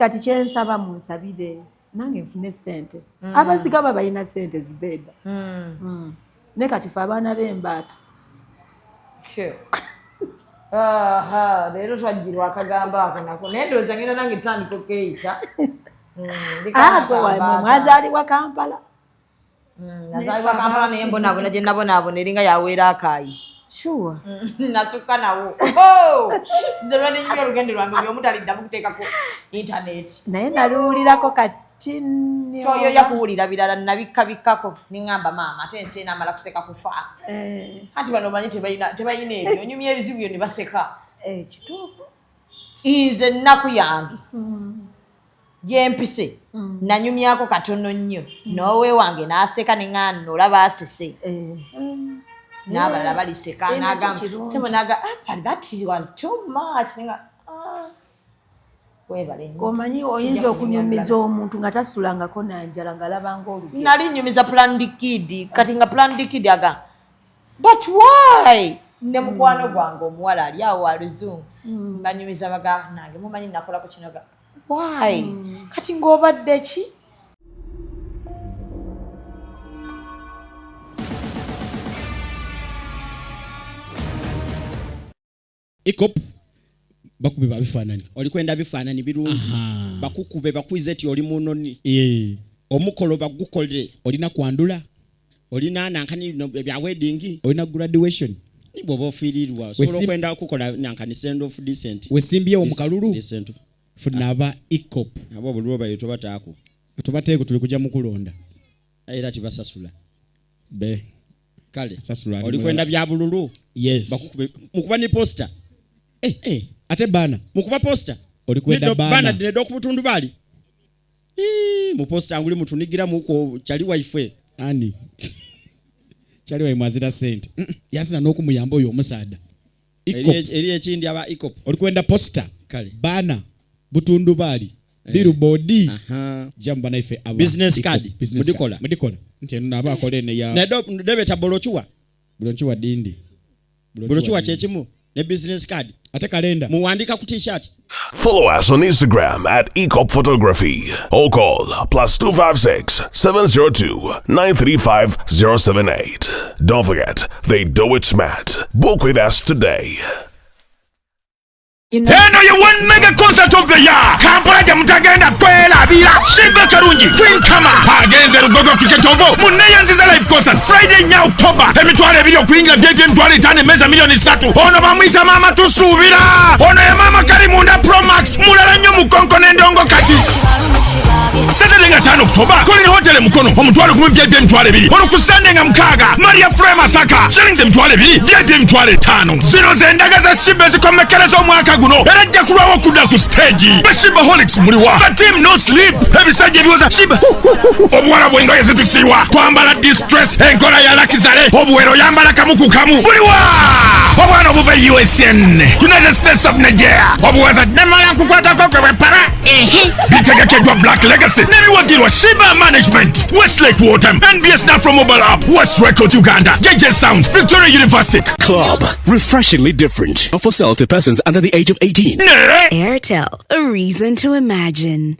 kati kyensaba munsabire nange nfune ssente abaziga baba balina ssente zibeeda ne kati fe abaana b'embaata leero twajjirwa akagambo ako nako naye ndowooza ngenda nange tandika okeyita mwazaalibwa Kampala nazaalibwa Kampala naye mbonaabona gye nabonaabona eringa yaweera akaayi sure nasukka nawo nze lwanenyumya olugendo lwange byomu taliddamu kuteekako intaneti naye naluwulirako kati toyoya kuwulira birala nabikkabikkako niŋŋamba maama ate ensi enamala kuseka kufa anti bano omanyi tebayina ebyo onyumya ebizibu byo ne baseka kituufu nze ennaku yange gyempise nanyumyako katono nnyo noowe wange n'aseka neŋŋano olaba asese n'abalala baliseka n'agamba sebo n'agamba that was too much omanyi oyinza okunyumiza omuntu nga tasulangako nanjala ng'alabanga olugero nali nyumiza Planned Kid kati nga Planned Kid aga but why ne mukwano gwange omuwala ali awo aluzungu mbanyumiza bagamba nange mumanyi nakolako kino ga why kati ng'obadde ki ikop bakube babifaananyi oli kwenda bifaananyi birungi bakukube bakwize ti oli munoni omukolo bagukolere olina kwandula olina nankani bya wedding olina graduation ni bwoba ofiirirwa so kwenda kukola nankani send off decent wesimbye omukalulu decent funaba ikop abo bulwo bayito bataako tubateeko tuli kujja mukulonda era tibasasula be kale sasula oli kwenda bya bululu yes bakukube mukuba ni poster ate bana mukuba poster oli kwenda bana dedo kubutundu bali mu poster anguli mutunigira muko chali wife ani chali wa mwazira sente yasina n'okumuyamba oyo omusaada eri ekindi aba ikop oli kwenda poster kale bana butundu bali billboard jamba naife aba business card mudikola nteno naba akolene ya nedo debeta bolochuwa dindi bolochuwa chechimu ne business card ate kalenda muwandika ku t-shirt. Follow us on Instagram at Ecop Photography or call +256 702 935 078. Don't forget, they do it smart. Book with us today. Eno ye one mega concert of the year. Kampala de mutagenda kwela bira. Shiba Karungi, Queen Kama. Agenze Rugogo Cricket Ovo. Muneyanziza live concert Friday nya October. Emitwale ebiri okuyingira byebye emitwale 5 meza milioni 3. Ono bamwita mama tusubira. Ono ya mama Karimunda Pro Max. Mulala nnyo mukonko n'endongo kati. Saturday nga 5 October. Kolini hotel mukono. Omutwale kumwe byebye emitwale 2. Ono ku Sunday nga 6. Maria Frey Masaka. Shillings emitwale 2. Byebye emitwale 5. Zino zendaga za Shiba zikomekereza omwaka guno erajja kulwawo kudda ku stage bashibaholics muliwa ba team no sleep ebisajja ebiwoza Shiba obuwala bw'engoye zitusiiwa twambala distress enkola ya lakizale obuwero yambala kamu ku kamu muliwa obwana obuva USN United States of Nigeria obuwaza nemala nkukwatako gwe bwepala bitegekeddwa Black Legacy n'ebiwagirwa Shiba Management Westlake Water NBS Nafro Mobile App West Record Uganda JJ Sounds Victoria University Club refreshingly different for sale to persons under the age of 18. Airtel, a reason to imagine.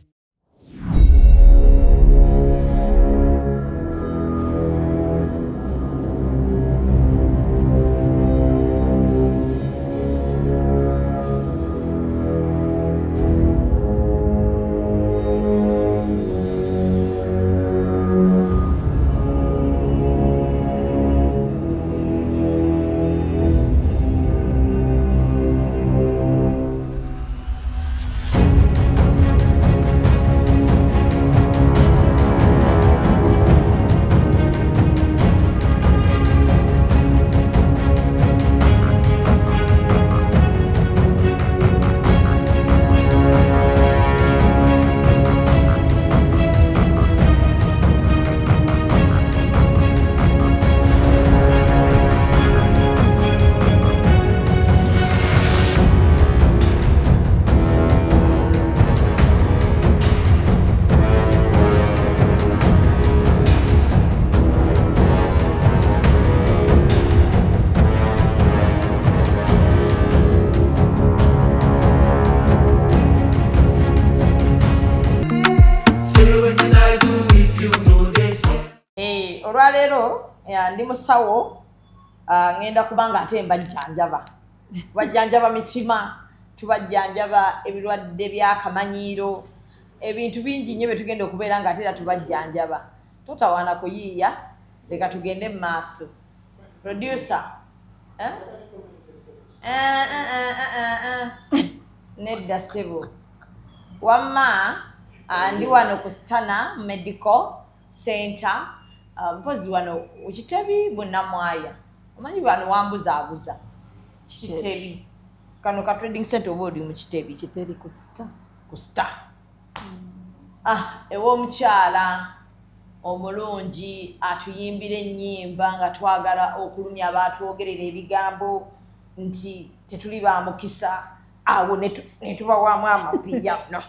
olwaleero ndi musawo ngenda kubanga ate bajjanjaba mitima tubajjanjaba ebirwadde by'akamanyiiro ebintu bingi nnyo bye tugenda okubeera nga ate era tubajjanjaba totawaana kuyiiya leka tugende mu maaso producer nedda ssebo wamma ndi wano ku Stana Medical Center mpozi wano Kitebi Bunnamwaya omanyi wano wambuzaabuza Kitebi kano ka trading center oba oli mu Kitebi ku Star ew'omukyala omulungi atuyimbira ennyimba nga twagala okulumya abaatwogerera ebigambo nti tetuli ba mukisa awo ne tubawaamu amapiya no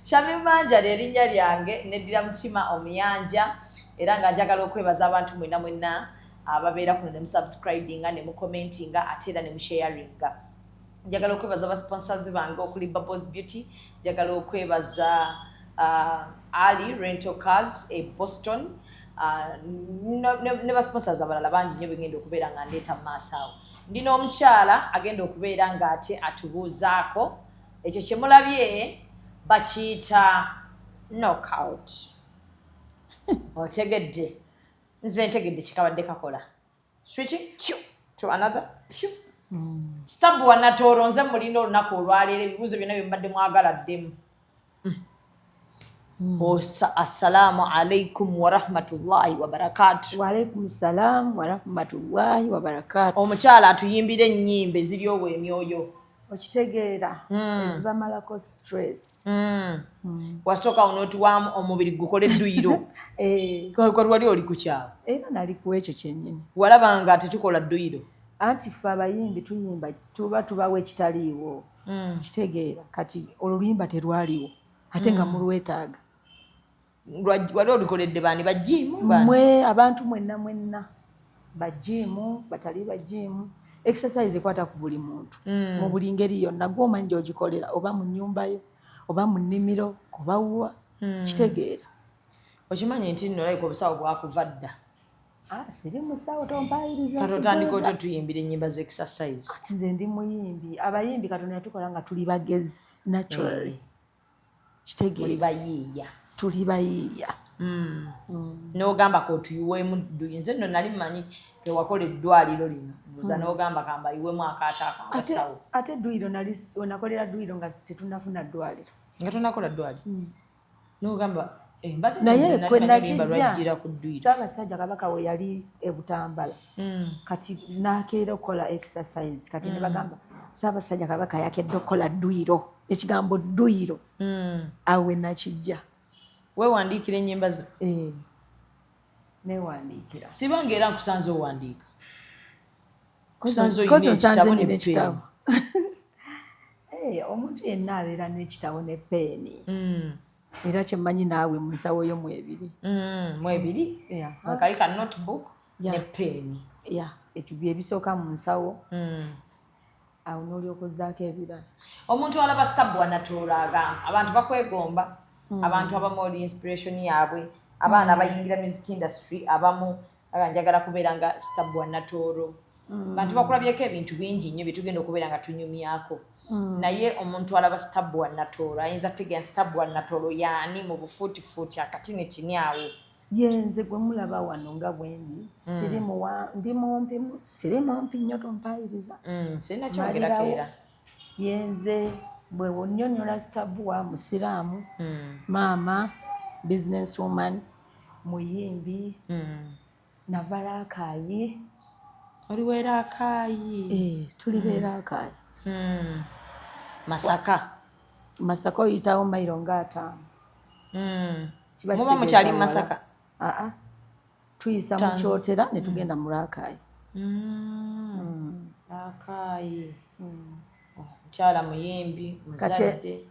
Shamim Manja erinnya lyange neddira mutima omuyanja era nga njagala okwebaza abantu mwenna ababeera kuno ne musubscribinga ne mucommentinga ate era ne musharinga. Njagala okwebaza abasponsors bange okuli Bubbles Beauty, njagala okwebaza Ali Rental Cars Boston ne basponsors abalala bangi nnyo begenda okubeera nga ndeeta mu maaso awo. Ndina omukyala agenda okubeera nga ate atubuuzaako ekyo kye mulabye bakiyita knockout. Otegedde nze ntegedde kikabadde kakola switching to another stab wanatooro nze mulina olunaku olwaleero ebibuuzo byonna bye mbadde mwagaladdemu. Assalamu alaikum warahmatullahi wabarakatuh. Waalaikum salam warahmatullahi wabarakatuh. Omukyala atuyimbira ennyimba eziri obwemyoyo okitegeera ezibamalako stress. Wasooka onootuwaamu omubiri gukole dduyiro lwali oli ku kyalo era nali ku ekyo kyennyini walaba nga tetukola dduyiro anti ffe abayimbi tuyimba tubawa ekitaliiwo kitegeera kati oluyimba terwaliwo ate nga mulwetaaga wali olukoledde baani bajiimu mwe abantu mwenna bajiimu batali bajiimu exercise ekwata ku buli muntu mu buli ngeri yonna gw'omanyi gy'ogikolera oba mu nnyumbayo oba mu nnimiro oba wa kitegeera. Okimanyi nti nno like obusawo bwakuva dda siri musawo tompayiriza kati otandika otya tuyimbira ennyimba z exercise kati nze ndi muyimbi abayimbi katonda yatukola nga tuli bagezi naturally kitegeera tuli bayiiya n'ogamba ko tuyiweemu dduyi nze nno nali mmanyi tewakola eddwaliro lino mbuza n'ogamba kamba yiweemu akaato akangasawo ate ddwaliro nali onakolera ddwaliro nga tetunafuna ddwaliro nga tonakola ddwaliro n'ogamba naye kwe nakijja Ssaabasajja Kabaka we yali e Butambala kati nakeera okukola exercise kati ne bagamba Ssaabasajja Kabaka yakedde okukola ddwiro ekigambo ddwiro awe nakijja weewandiikira ennyimba zo newandiikira sibanga era nkusanze owandiika nsanze nina ekitabo omuntu yenna abeera n'ekitabo ne peeni era kyemmanyi naawe mu nsawo yo mwebiri akali ka notebook ne peeni ekyo byebisooka mu nsawo awo n'olyoka ozzaako ebirala. Omuntu alaba Stab Wanatooro agamba abantu bakwegomba abantu abamu oli inspiration yaabwe abaana abayingira music industry abamu njagala kubeera nga Stab Wanatooro bantu bakulabyeko ebintu bingi nnyo bye tugenda okubeera nga tunyumyako naye omuntu alaba Stab Wanatooro ayinza kutegeera Stab Wanatooro yaani mu bufuutifuuti akatini kini awo yenze gwe mulaba wano nga bwendi ndi mumpi nnyo tompayiriza sirina kyogerako era yenze bwe wonnyonnyola Stab wa musiraamu maama business woman muyimbi navala akaayi oliweera akaayi tulibeera akaayi Masaka oyitawo mayiro nga 5 muba mukyali mu Masaka tuyisa mu kyotera ne tugenda mu Rakai. Rakai mukyala muyimbi muzadde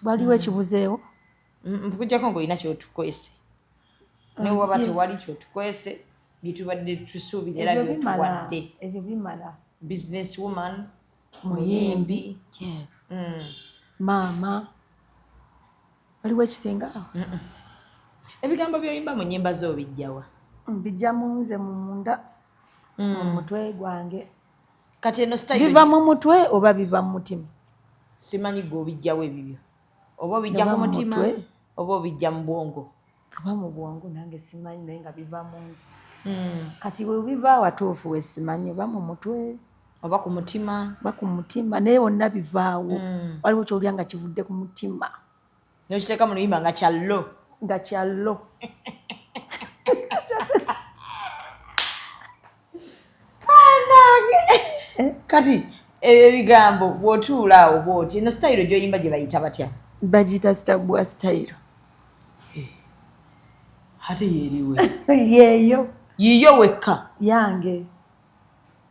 waliwo ekibuzeewo mpukujjako ng'olina kyotukwese naye waba tewali kyotukwese byetubadde tusuubira era byotuwadde ebyo bimala business woman muyimbi maama waliwo ekisinga ebigambo byoyimba mu nnyimba zo bijjawa Bijja munze munda mu mutwe gwange. Kati eno style biva mu mutwe oba biva mu mutima? Simanyi gwe obijjawo ebibyo. Oba obijja ku mutima oba obijja mu bwongo. Oba mu bwongo nange simanyi naye nga biva mu nze. Kati we biva watuufu we simanyi oba mu mutwe oba ku mutima. Ba ku mutima naye wonna bivaawo. Waliwo ky'olya nga kivudde ku mutima. N'okiteeka mu luyimba nga kyallo. Nga kyallo. Kati ebigambo bw'otuula awo bw'oti eno style gy'oyimba gye bayita batya? Bagiyita stabwa style. Ate yeeriwe. Yeeyo. Yiyo wekka. Yange.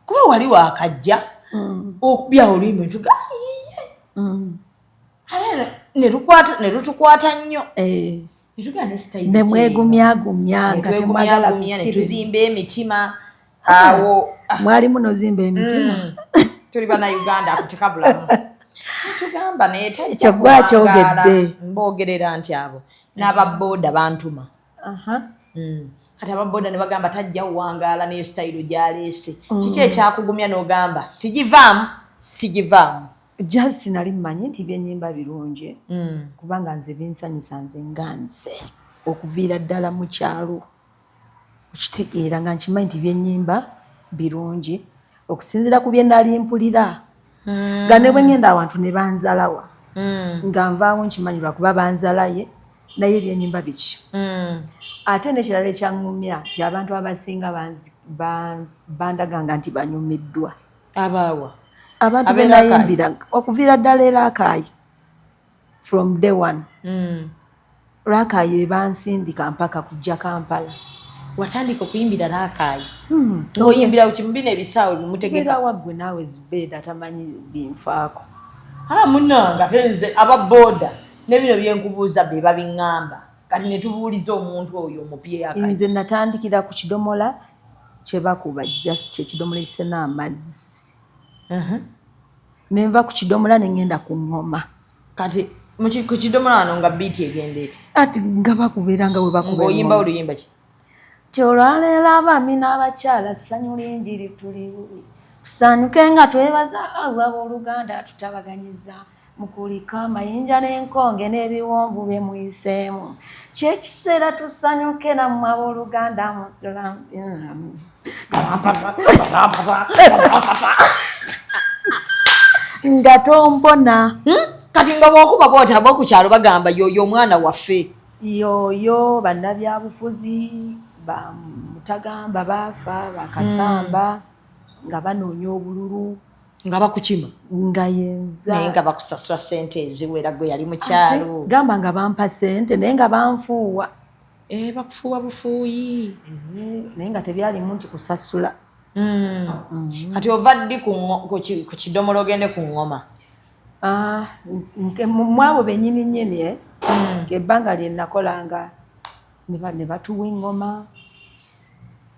Kuba wali wakajja okubyawo oluyimba ntuga ne lutukwata nnyo. Netuga ne style. Ne mwegumyagumya nga temwagala ne tuzimba emitima. Awo mwali munozimba emitima. Tuli bana Uganda akutekabulamu. Tugamba naye ekyo gwakyogedde. Mbogerera nti abo n'ababoda bantuma. Kati ababoda ne bagamba tajja uwangaala neyo style gyaleese. Kiki ekyakugumya n'ogamba sigivaamu? Just nali mmanyi nti byennyimba birungi kubanga nze binsanyusa nze nga nze okuviira ddala mu kyalo. Okitegeera nga nkimanyi nti byennyimba birungi okusinziira ku bye nali mpulira. Nga ne bwe ngenda awantu ne banzalawa nga nvaawo nkimanyi lwakuba banzalaye naye ebyennyimba biki. Ate n'ekirala ekyaŋŋumya nti abantu abasinga bandaganga nti banyumiddwa. Abaawa? Abantu be nayimbira okuviira ddala e Rakai from day one. Rakai bansindika mpaka kujja Kampala. Watandika okuyimbira Rakai? Oyimbira kukimbina ebisaawe bimutegeka waggwe naawe Zubeda tamanyi binfaako. Munange ate nze ababoda ne bino byenkubuuza be babiŋŋamba kati ne tubuuliza omuntu oyo omupye Rakai. Nze natandikira ku kidomola kye bakuba just kyekidomola ekisena amazzi. Nenva ku kidomola ne ngenda ku ŋŋoma. Kati ku kidomola wano nga biiti egenda eti? Ati nga bakubeera nga bwe bakuba. Ng'oyimba oluyimba ki? Kyolwaleero abaami n'abakyala ssanyu lingi lituli bubi. Tusanyuke nga twebaza ab'oluganda tutabaganyiza. Mukulika amayinja n'enkonge n'ebiwonvu bye muyiseemu. Kyekiseera tusanyuke nammwe ab'oluganda musula. Nga tombona. Kati nga bw'okuba bw'ota ab'oku kyalo bagamba yoyo omwana waffe. Yoyo bannabyabufuzi Mutagamba baafa Bakasamba nga banoonya obululu. Nga bakukima? Nga yenza. Naye nga bakusasula ssente eziwera gwe yali mu kyalo. Gamba nga bampa ssente naye nga banfuuwa. Bakufuuwa bufuuyi. Naye nga tebyalimu nti kusasula. Kati ova ddi ku kidomola ogende ku ŋŋoma? Mu abo bennyini nnyini ng'ebbanga lye nakolanga ne batuwa eŋŋoma.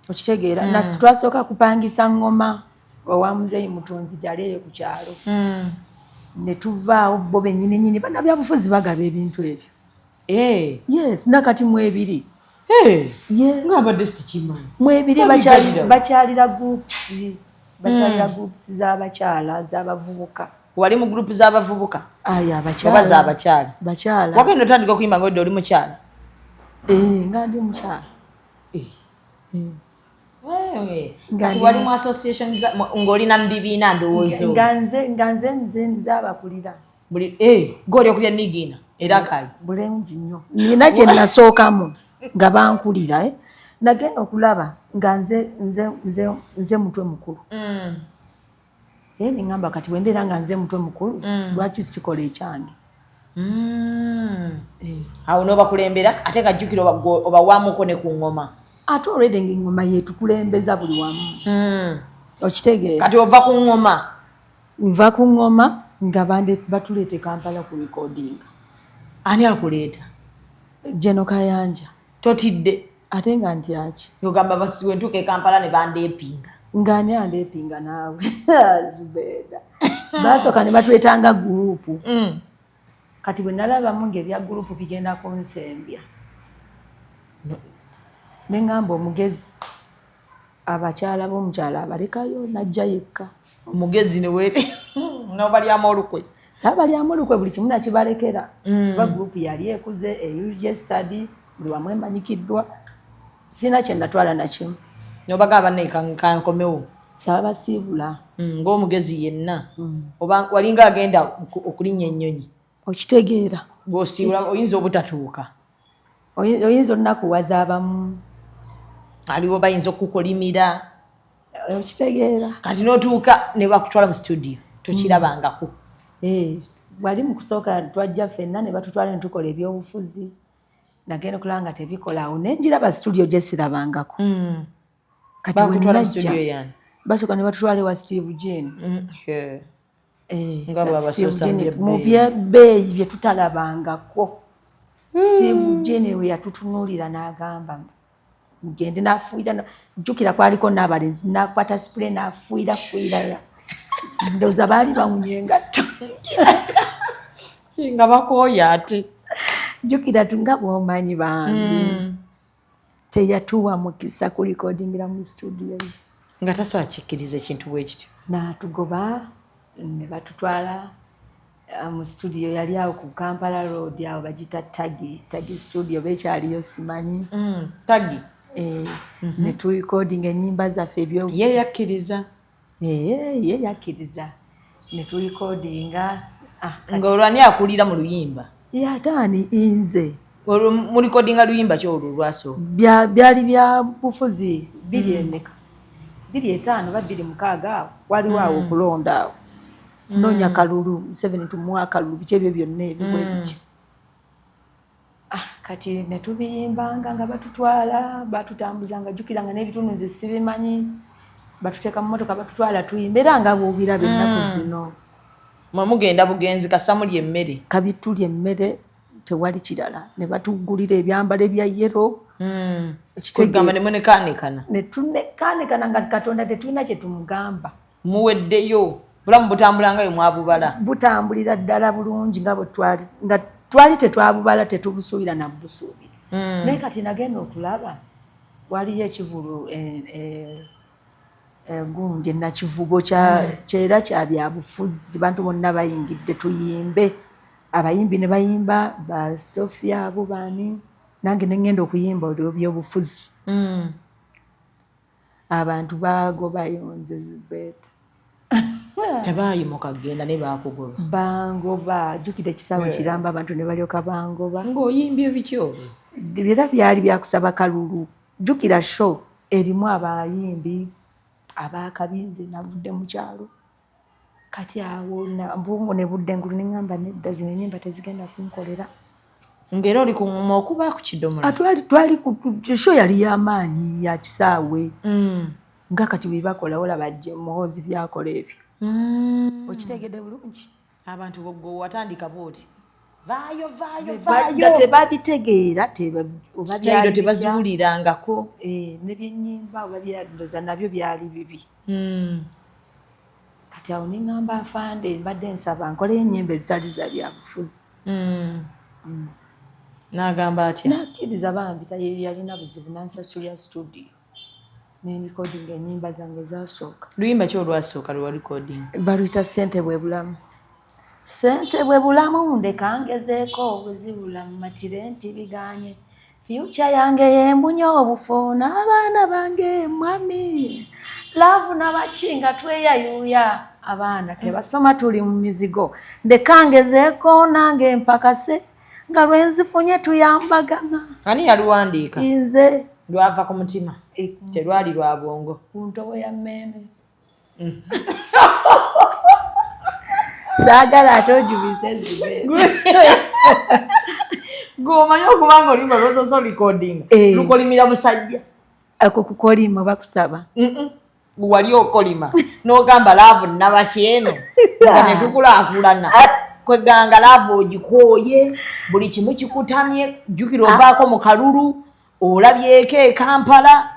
Okitegeera twasooka kupangisa ŋŋoma owa Muzeeyi Mutunzi gyali eyo ku kyalo. Ne tuvaawo bo bennyini nnyini bannabyabufuzi bagaba ebintu ebyo. Yes, nakati mwebiri. Ng'abadde sikimanyi. Mwebiri bakyalira groups. Bakyalira groups z'abakyala z'abavubuka. Wali mu group z'abavubuka? Abakyala. Oba z'abakyala? Bakyala. Wagenda otandika okuyimba ng'odde oli mukyala? Nga ndi mukyala. Kati wali mu association ng'olina mu bibiina ndowoozo? Nga nze abakulira. Gw'oli okulya Nigiina e Rakai? Bulungi nnyo. Nina gye nasookamu nga bankulira. Nagenda okulaba nga nze mutwe mukulu. Ne ngamba kati wembeera nga nze mutwe mukulu lwaki sikola ekyange. Awo n'obakulembera ate kajjukira obawaamuko ne ku ŋŋoma. Ate already ng'eŋŋoma yetukulembeza buli wamu. Okitegeera. Kati ova ku ŋŋoma? Nva ku ŋŋoma nga batuleete Kampala ku recording. Ani akuleeta? Jeno Kayanja. Totidde? Ate nga ntyaki. Ogamba basiwe ntuuka e Kampala ne bandeepinga. Ng'ani andeepinga naawe? Zubeda. Basooka ne batwetanga gurupu. Kati bwe nalabamu ng'ebya gurupu bigenda kunsembya. Nengamba omugezi abakyala b'omukyala abalekayo najja yekka. Omugezi ne were nobali amolukwe. Sabali amolukwe buli kimu nakibalekera. Ba group yali ekuze UJ study buli wamwe manyikiddwa. Sina kye natwala nakimu. Nobagaba nekankomewo. Sabasiibula. Ng'omugezi yenna. Oba walinga agenda okulinnya ennyonyi. Okitegeera. Bw'osiibula oyinza obutatuuka. Oyinza onnakuwaza abamu. Aliwo bayinza okukolimira. Okitegeera. Kati n'otuuka ne bakutwala mu studio tokirabangako. Wali mu kusooka twajja ffenna ne batutwala ne tukola ebyobufuzi. Nagenda okulaba nga tebikola awo ne njiraba studio gye sirabangako. Kati bakutwala mu studio yani. Basooka ne batutwala ewa Steve Jane. Nga babasoosa mu byebbeeyi bye tutalabangako. Steve Jane we yatutunuulira n'agamba mugende n'afuuyira. Jjukira kwaliko n'abalenzi n'akwata spray n'afuuyira. Ndowooza baali bawunye engatto. Nga bakooya ate. Jjukira nga bw'omanyi bambi. Teyatuwa mukisa ku recordingira mu studio. Nga tasobola kikkiriza ekintu bwe kityo. N'atugoba ne batutwala mu studio yali awo ku Kampala Road awo bagita Tagi studio bekyaliyo simanyi. Tagi. Ne tu recording ennyimba zaffe ebyo. Ye yakkiriza. Ye yakkiriza. Ne tu recordinga. Nga olwani akulira mu luyimba. Yataani inze. Mu recordinga luyimba kyolwo lwasooka. Byali bya bufuzi 2 5 ba 26 waliwo awo okulonda awo. Noonya kalulu 7 tumuwa kalulu biki ebyo byonna ebigwe biki. Kati ne tubiyimbanga nga batutwala batutambuzanga jjukiranga n'ebitundu sibimanyi batuteeka mu mmotoka batutwala tuyimba era nga bw'obiraba ennaku zino. Mugenda bugenzi kasamuli emmere. Kabituli emmere tewali kirala ne batugulira ebyambalo ebya yero. Ekigamba ne munekaanekana. Ne tunekaanekana nga Katonda tetulina kye tumugamba. Muweddeyo bulamu butambulangayo mwabubala. Butambulira ddala bulungi nga bwe twali tetwabubala tetubusuubira na busuubira. Naye kati nagenda okulaba waliyo ekivulu gundi nakivubo kyera kya byabufuzi bantu bonna bayingidde tuyimbe. Abayimbi ne bayimba ba Sofia abo bani nange nengenda okuyimba ebyobufuzi. Abantu bagoba yonze Zubeta. Tebayimuka kagenda ne bakugoba. Bangoba jjukira ekisaawe kiramba abantu ne balyoka bangoba. Ng'oyimbye biki olwo? Era byali byakusaba kalulu. Jjukira show erimu abayimbi abakabinze navudde mu kyalo. Kati awo mbungu ne budde ngulu nengamba nedda zino ennyimba tezigenda kunkolera. Ng'era oli kuŋŋuma okuba ku kidomola. Twali show yali y'amaanyi ya kisaawe. Nga kati bwe bakola olaba muhoozi byakola ebyo. Okitegedde bulungi. Abantu bwo watandika booti. Vaayo. Tebabitegeera oba tebaziwulirangako. Ne byennyimba oba byadoza nabyo byali bibi. Kati awo nengamba afande mbadde nsaba nkoleyo ennyimba ezitali za byabufuzi. N'agamba atya? Nakkiriza bambi yalina buzibu nansasulira studio. Ne recording ennyimba zange zasooka. Luyimba ki olwasooka lwa recording? Baluyita Ssente bwe bulamu. Ssente bwe bulamu ndekangezeeko obuzibula mu matire nti biganye. Future yange yembunye obufu n'abaana bange mwami. Love n'abakinga tweyayuuya. Abaana tebasoma tuli mu mizigo. Ndekangezeeko nange mpakase nga lwenzifunye tuyambagana. Ani yaluwandiika? Nze. Lwava ku mutima. Terwali lwa bwongo. Ku ntobo ya mmeme. Saagala ate ojubise Zubeta. Ng'omanyi okubanga olimba lwososo recording. Lukolimira musajja. Ako kukolima bakusaba. Wali okolima. N'ogamba laavu nabakyeno. Nga netukulaakulana. Kweganga laavu ogikooye. Buli kimu kikutamye. Jjukira ovaako mu kalulu. Olabyeko e Kampala.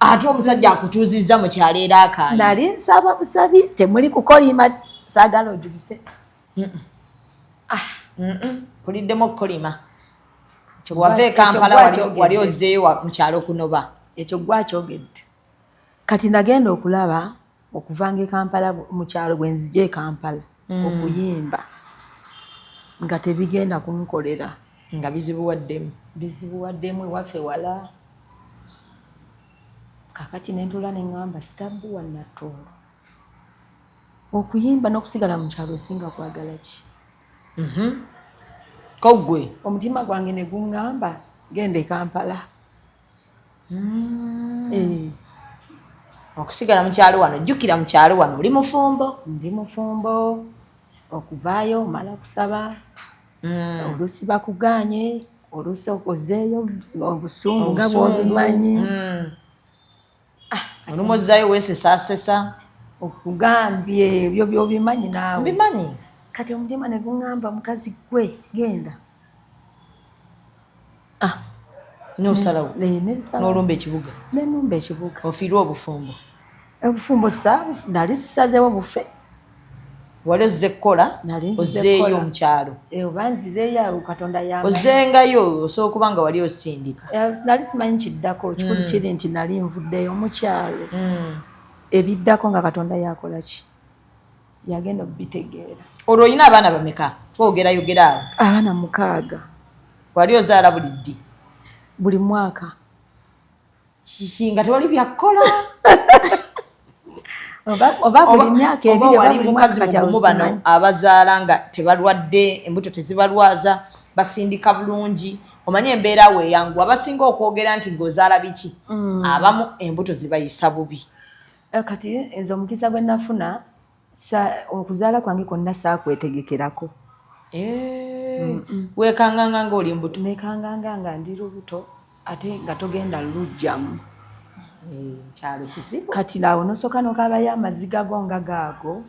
Ate omusajja akutuuzizza mu kyalo era akaayi. Nali nsaba busabi temuli kukolima saagala ojubise. Puliddemu okukolima. wave Kampala wali ozeeyo mu kyalo kunoba. Ekyo gwakyogedde. Kati nagenda okulaba okuvanga Kampala mu kyalo bwe nzije Kampala okuyimba nga tebigenda kunkolera. Nga bizibuwaddemu ewaffe wala. Kakati nentula neŋŋamba sitabbu wa Natooro. Okuyimba n'okusigala mu kyalo singa kwagala ki? Kogwe omutima gwange ne guŋŋamba genda e Kampala. Okusigala mu kyalo wano, jjukira mu kyalo wano oli mufumbo. Ndi mufumbo, okuvaayo omala kusaba, oluusi bakuganye, oluusi okozeeyo obusungu nga bw'obumanyi. Olumu ozzayo weesesaasesa. Okugambye ebyo by'obimanyi naawe. Mbimanyi. Kati omutima ne guŋŋamba mukazi gwe genda. N'osalawo n'olumba ekibuga. N'ennumba ekibuga. Ofiirwa obufumbo. Obufumbo nali sisazeewo bufe. Wali ozze kukola ozzeeyo mu kyalo. Oba nzizeeyo awo Katonda yambaye. Ozzengayo osobola kuba nga wali osindika. Nali simanyi kiddako kikulu kiri nti nali nvuddeyo mu kyalo. Ebiddako nga Katonda yakola ki? Yagenda okubitegeera. Olwo olina abaana bameka? Twogera awo. Abaana 6. Wali ozaala buli ddi? Buli mwaka. Kiki nga tewali byakukola? Oba buli myaka ebiri oba wali mukazi mugumu bano abazaala nga tebalwadde, embuto tezibalwaza, basindika bulungi. Omanye embeera weeyangu abasinga okwogera nti ng'ozaala biki. Abamu embuto zibayisa bubi. Kati nze omukisa gwe nafuna okuzaala kwange kwonna saakwetegekerako. Weekanganga ng'oli mbuto? Neekanganga nga ndi lubuto ate nga togenda lujjamu. Kyalo kizibu. Kati naawe nosooka n'okaabayo amaziga go nga gaago.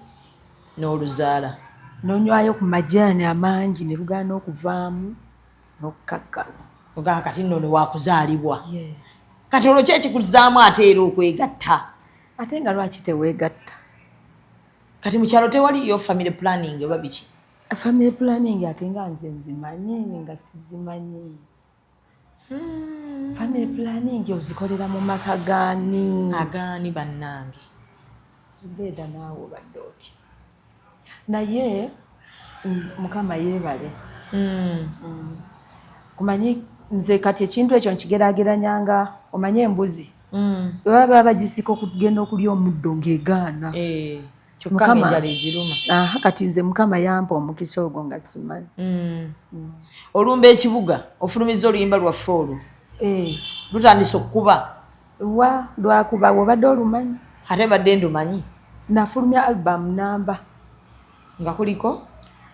N'oluzaala. N'onywayo ku majaani amangi ne lugaana okuvaamu n'okukakkalwa. Ogamba kati nno ne waakuzaalibwa. Kati olwo ki ekikuzaamu ate era okwegatta? Ate nga lwaki teweegatta? Kati mu kyalo tewaliyo family planning oba biki? Family planning ate nga nze nzimanyi nga sizimanyi. Family planning ozikolera mu maka gaani? Agaani bannange. Zibeeda naawe obadde oti. Naye Mukama yeebale. Kumanyi nze kati ekintu ekyo nkigeraageranyanga omanye embuzi. Baba bagisika okugenda okulya omuddo ng'egaana. Kyokka ng'enjala egiruma. Kati nze Mukama yampa omukisa ogwo nga simanyi. Olumba ekibuga ofulumizza oluyimba lwaffe olwo. Lutandise okukuba. Lwakuba obadde olumanyi. Ate badde ndumanyi. Nafulumya album namba. Nga kuliko?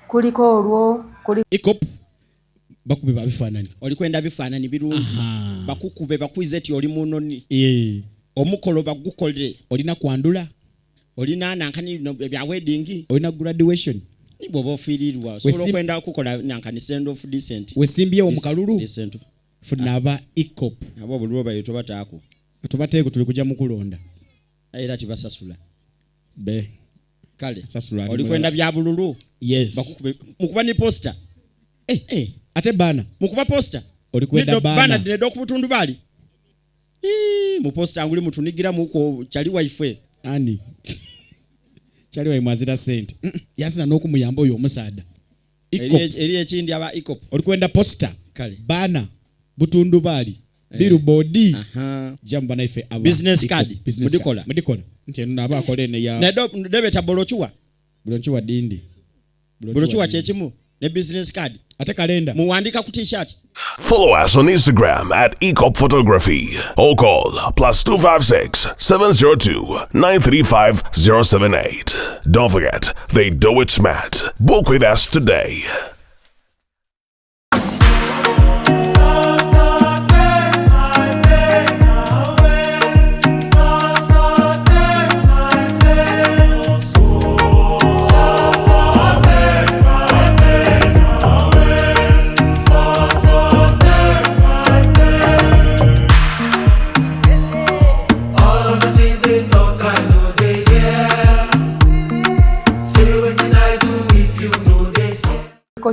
Kuliko olwo. Ikop bakube babifaananyi. Oli kwenda bifaananyi birungi. Bakukube bakwize ti oli munoni. Omukolo bagukolere. Olina kwandula. Olina nankani bya wedding. Olina graduation. Ni bw'oba ofiirirwa. Osobola okwenda okukola nankani send off decent. Wesimbyewo mu kalulu. Decent. Funa aba Ikop. Abo obululu bayo bataako. Tubateeko tuli kujja mu kulonda. Era tibasasula. Kale. Sasula. Oli kwenda bya bululu. Yes. Bakukube. Mukuba ni poster. Ate bana. Mukuba poster. Oli kwenda bana. Bana dedo ku butundu bali. Mu poster anguli mutunigira muko chali wife. Ani. Chali wa mwazira sente. Yasina n'okumuyamba oyo omusaada. Eri ekindi aba Ikop. Oli kwenda poster. Kale. Bana. Butundu bali. Billboard. Jamba na ife aba. Business card. Mudikola. Nti naba akolene ya. Nedo debeta bolochuwa. Bolochuwa dindi. Bolochuwa chechimu. Ne business card. Ate kalenda. Muwandika ku t-shirt. Follow us on Instagram at Ikop Photography or call +256 702 935 078. Don't forget, they do it smart. Book with us today.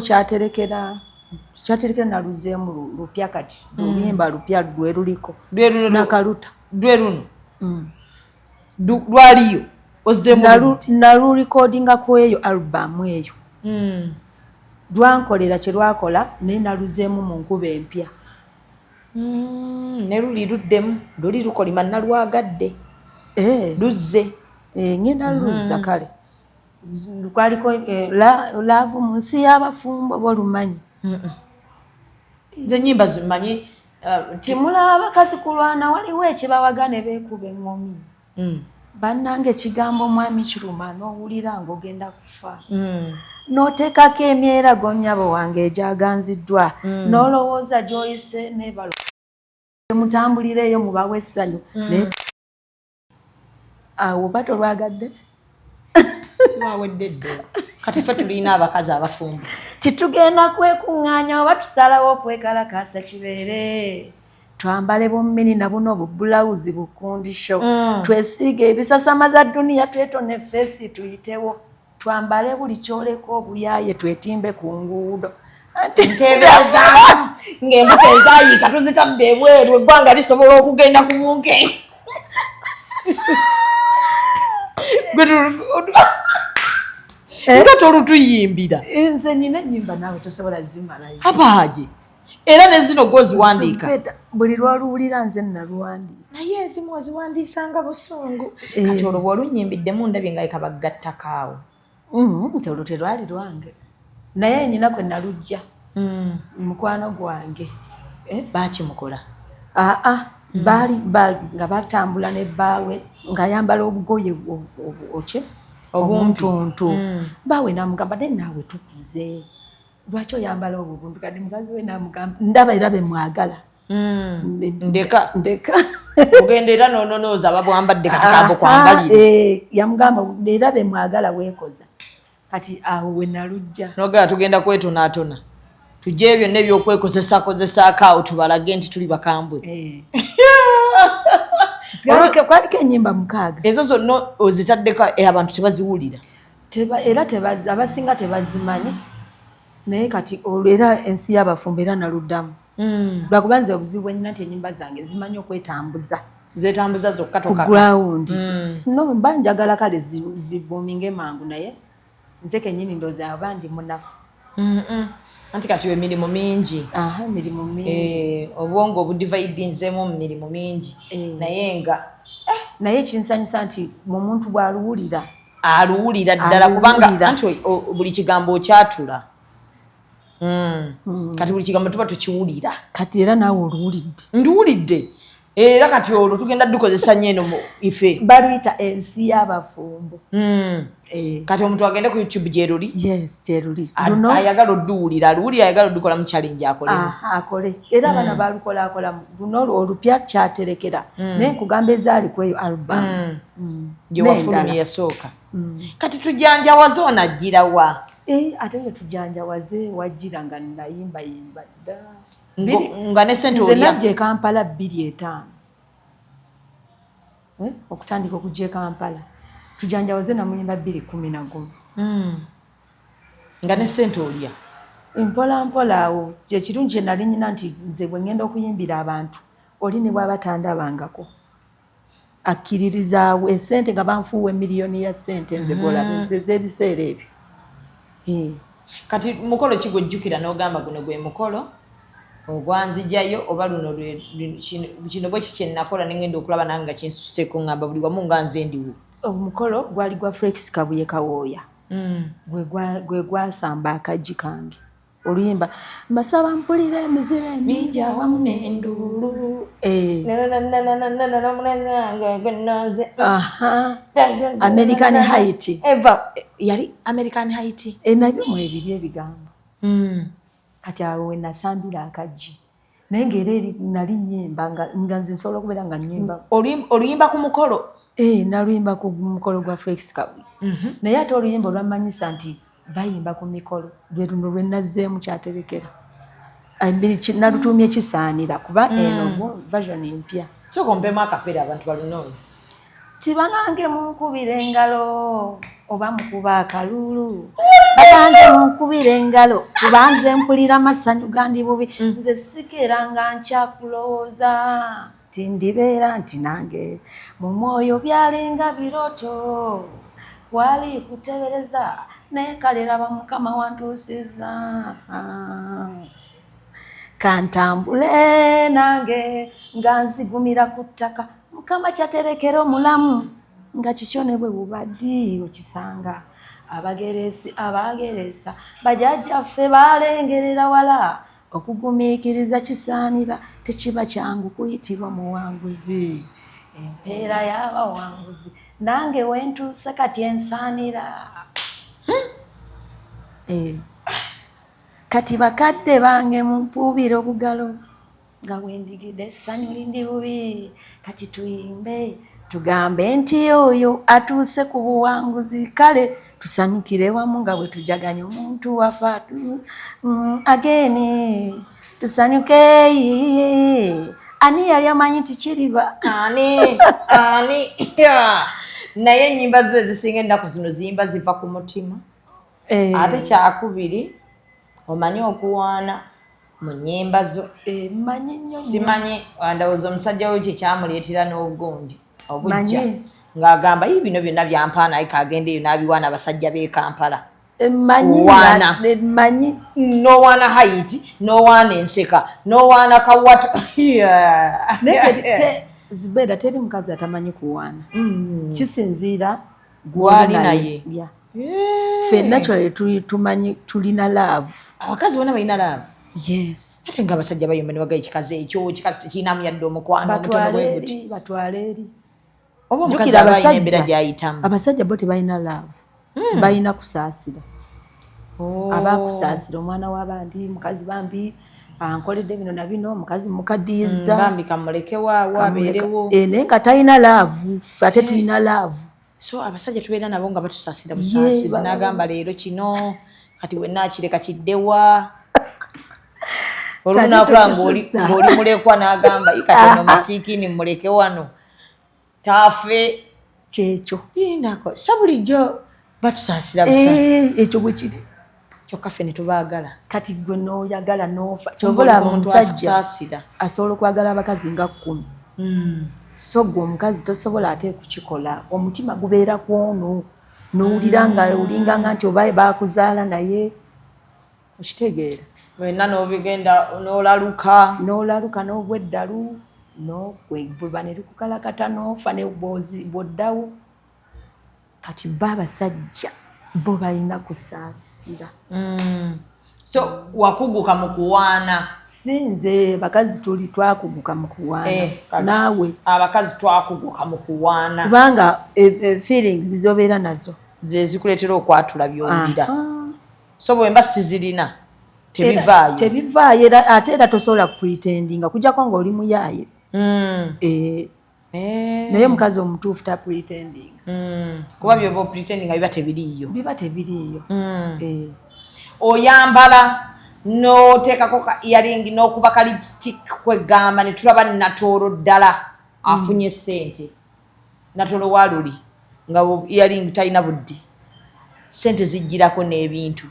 Kyaterekera kyaterekera naluzeemu lupya kati oluyimba lupya lwe luliko nakaluta lwe luno lwaliyo ozzeemu nalurekodinga ku eyo alubamu eyo lwankolera kye lwakola naye naluzeemu mu nkuba empya ne luli luddemu luli lukolima nalwagadde luzze ngenda luzza kale kwaliko laavu mu nsi y'abafumbo bolumanyi nze nyimba zimanyi timulaba abakazi kulwana waliwo ekibawaga ne beekuba eŋŋomi bannange ekigambo mwami kiruma n'owulira ng'ogenda kufa n'oteekako emyerago nnyabo wange egyaganziddwa n'olowooza gy'oyise n'ebalo mutambulireeyo mubawe essanyu awo oba tolwagadde lwawedde ddala kati ffe tulina abakazi abafumbo titugenda kwekuŋŋaanya oba tusalawo okwekalakaasa kibeere twambale bummini na buno obubulawuzi bukundisho twesiige ebisasama za dduniya twetone feesi tuyitewo twambale buli kyoleko obuyaaye twetimbe ku nguudo nteebereza ng'embuto ezaayiika tuzitadde ebweru eggwanga lisobola okugenda ku bunke nga tolutuyimbira nze nina ennyimba naawe tosobola zimalayo abaaje era ne zino gwoziwandiika buli lwaluwulira nze naluwandiika naye ezimu oziwandiisanga busungu kati olwo bw'olunnyimbidemu ndabye nga ekabaggattakaawo nti olwo terwali lwange naye nyina kwe nalujja mukwano gwange baakimukola baali nga batambula ne bbaawe ng'ayambala obugoye okye obuntuntu baawe namugamba naye naawe tukuze lwaki oyambala obubuntu kati mukazi we namugamba ndaba era bemwagala ndeka ogenda era nononooza babwambadde kati kambo kwambalire yamugamba era bemwagala weekoza kati awo we nalujja nogera tugenda kwetonaatona tujje byonna ebyokwekozesakozesaako awo tubalage nti tuli bakambwe kwaliko ennyimba 6 ezo zonna ozitaddeko abantu tebaziwulira era abasinga tebazimanyi naye kati olwo era ensi y'abafumbo era naluddamu lwakuba nze obuzibu bwenyina nti ennyimba zange zimanyi okwetambuza zetambuza zokka ku ground no mba njagala kale zibuuminge mangu naye nze kennyini ndooza abandi munafu anti kati emirimu mingi emirimu mingi obwongo obudividinzemu mu mirimu mingi naye kinsanyusa nti mu muntu bw'aluwulira aluwulira ddala kubanga anti buli kigambo okyatula kati buli kigambo tuba tukiwulira kati era naawe oluwulidde nduwulidde era kati olwo tugenda dukozesa nnyo eno ife baluyita ensi y'abafumbo kati omuntu agende ku YouTube gyeruli gyeruli ayagala odduwulira aluwulira ayagala oddukola mu challenge akole era abana balukolaakola luno olupya kyaterekera naye nkugamba ezaali ku eyo albamu gye wafulumye yasooka kati tujanjawaze onagirawa ate ye tujanjawaze wajjira nga nayimbayimba dda nga ne sente olya nze najja e Kampala 2:5 okutandika okujja e Kampala tujanjawaze namuyimba 2:11 nga ne sente olya mpola mpola awo kyekirungi kye nali nyina nti nze bwe ngenda okuyimbira abantu oli ne bw'abatandabangako akkiririzaawo esente nga banfuuwa emiliyoni ya sente nze golaba nze z'ebiseera ebyo kati mukolo ki gwejjukira n'ogamba guno gwe mukolo ogwanzijayo oba luno kino bwe kikyennakola nengenda okulaba nange nga kinsuseko ngamba buli wamu nga nze ndiwo omukolo gwali gwa Felix Kabuye Kawooya gwe gwasamba akajji kange oluyimba masaba mpulira emizira emingi awamu n'enduulu American Haiti yali American Haiti nabyo mu ebiri ebigambo kati awo we nasambira akajji naye ng'era eri nali nnyimba nga nze nsobola okubeera nga nnyimba oluyimba ku mukolo naluyimba ku mukolo gwa Felix Kabuye naye ate oluyimba olwammanyisa nti bayimba ku mikolo lwe luno lwe nazzeemu kyaterekera nalutuumye kisaanira kuba eno version empya soko mpemu akapera abantu balunooyo kibanange munkubira engalo oba mukuba akalulu baganze munkubira engalo kubanze mpulira amasanyu gandi bubi nze sikera nga nkyakulowooza tindibeera nti nange mu mwoyo byalinga biroto wali kutebereza naye kaleraba mukama wantuusiza kantambule nange nga nzigumira ku ttaka mukama kyaterekera omulamu nga kikyo bwe bubaddi okisanga abageresa bajjajjaffe balengerera wala okugumiikiriza kisaanira tekiba kyangu kuyitibwa muwanguzi empeera y'abawanguzi nange wentuuse kati ensaanira kati bakadde bange mumpuubira obugalo nga wendigidde essanyu lindi bubi kati tuyimbe tugambe nti oyo atuuse ku buwanguzi kale tusanyukire wamu nga bwe tujaganya omuntu wafa ageni tusanyuke ani yali amanyi tikiriba ani naye ennyimba zo ezisinga ennaku zino ziyimba ziva ku mutima ate kyakubiri omanyi okuwaana mu nnyimba zo simanyi ndowooza omusajja we kyekyamuleetera n'obugundi obujja ng'agamba yi bino byonna byampaana ayi kagendeeyo n'abiwaana abasajja b'e Kampala manyi nowaana hayiti nowaana enseka nowaana kawata Zibeda teri mukazi atamanyi kuwaana kisinziira gwali naye ffenna tumanyi tulina love abakazi bonna balina love yes ate nga abasajja bayimba ne bagaye ekikazi ekyo kikazi tekirinamu yadde omukwano omutono bwe guti batwala eri oba omukazi aba alina embeera gy'ayitamu abasajja bo tebalina love balina kusaasira abakusaasira omwana w'abandi mukazi bambi ankoledde bino na bino omukazi mukaddiyiza bambi kamuleke waawo abeerewo naye nga talina love ate tulina love so abasajja tubeera nabo nga batusaasira busaasizi n'agamba leero kino kati wenna akireka kiddewa olumu nakulaba ng'oli mulekwa n'agamba kati ono masiikini muleke wano taafe kyekyo nako so bulijjo batusaasira busaasi ekyo bwe kiri kyokka ffe ne tubaagala kati gwe n'oyagala n'ofa kyobola omusajja asobola okwagala abakazi nga 10 so gwe omukazi tosobola ate kukikola omutima gubeera kwono n'owulira nga olinga nga nti oba baakuzaala naye okitegeera wenna n'obigenda n'olaluka n'obweddalu bweba ne likukalakata n'ofa ne bw'oddawo kati bo abasajja bo balina kusaasira so wakuguka mu kuwaana sinze bakazi tuli twakuguka mu kuwaana naawe abakazi twakuguka mu kuwaana kubanga feelings zobeera nazo ze zikuleetera okwatula by'owulira so bwemba sizirina tebivaayo ate era tosobola kupretendinga kujjako ng'oli muyaaye naye mukazi omutuufu ta pretending kuba byoba opretendinga biba tebiriiyo oyambala n'oteekako ka earring n'okuba ka lipstick kwegamba ne tulaba Natoolo ddala afunye ssente Natoolo waaluli nga earring talina budde ssente zijjirako n'ebintu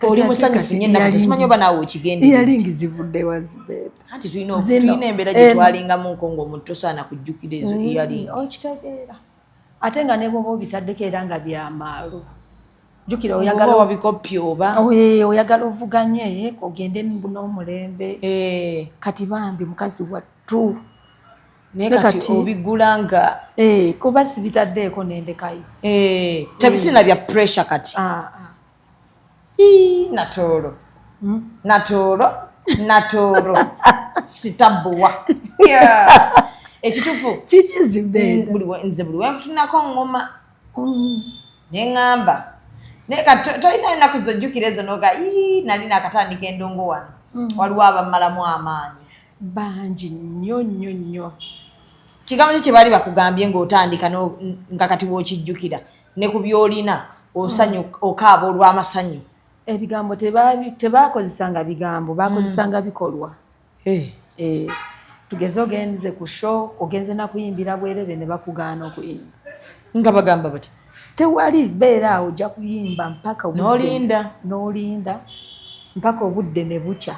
oli musanyufu nnyo ennaku zo simanyi oba naawe okigendera earring zivudde wazibeeta anti tulina embeera gye twalingamu nko ng'omuntu tosaana kujjukira ezo earring okitegeera ate nga ne bwoba obitaddeko era nga byamaalo jjukira wabikoppya oba oyagala ovuganye ogende n'omulembe kati bambi mukazi wattu naye kati obigula nga kuba sibitaddeeko nendekayo tebisina bya pressure kati Natoolo sitabbuwa ekituufu nze buli wenkutunako ngoma neŋŋamba naye tolina ennaku zojjukira ezo noga nali nakatandika endongo wano waliwo abamalamu amaanyi bangi nnyo kigambo ki kye baali bakugambye ng'otandika nga kati bw'okijjukira ne ku by'olina okaaba olw'amasanyu ebigambo tebaakozesanga bigambo baakozesanga bikolwa tugeze ogenze ku show ogenze nakuyimbira bwerere ne bakugaana okuyimba nga bagamba bati tewali beera awo ojja kuyimba mpaka n'olinda mpaka obudde ne bukya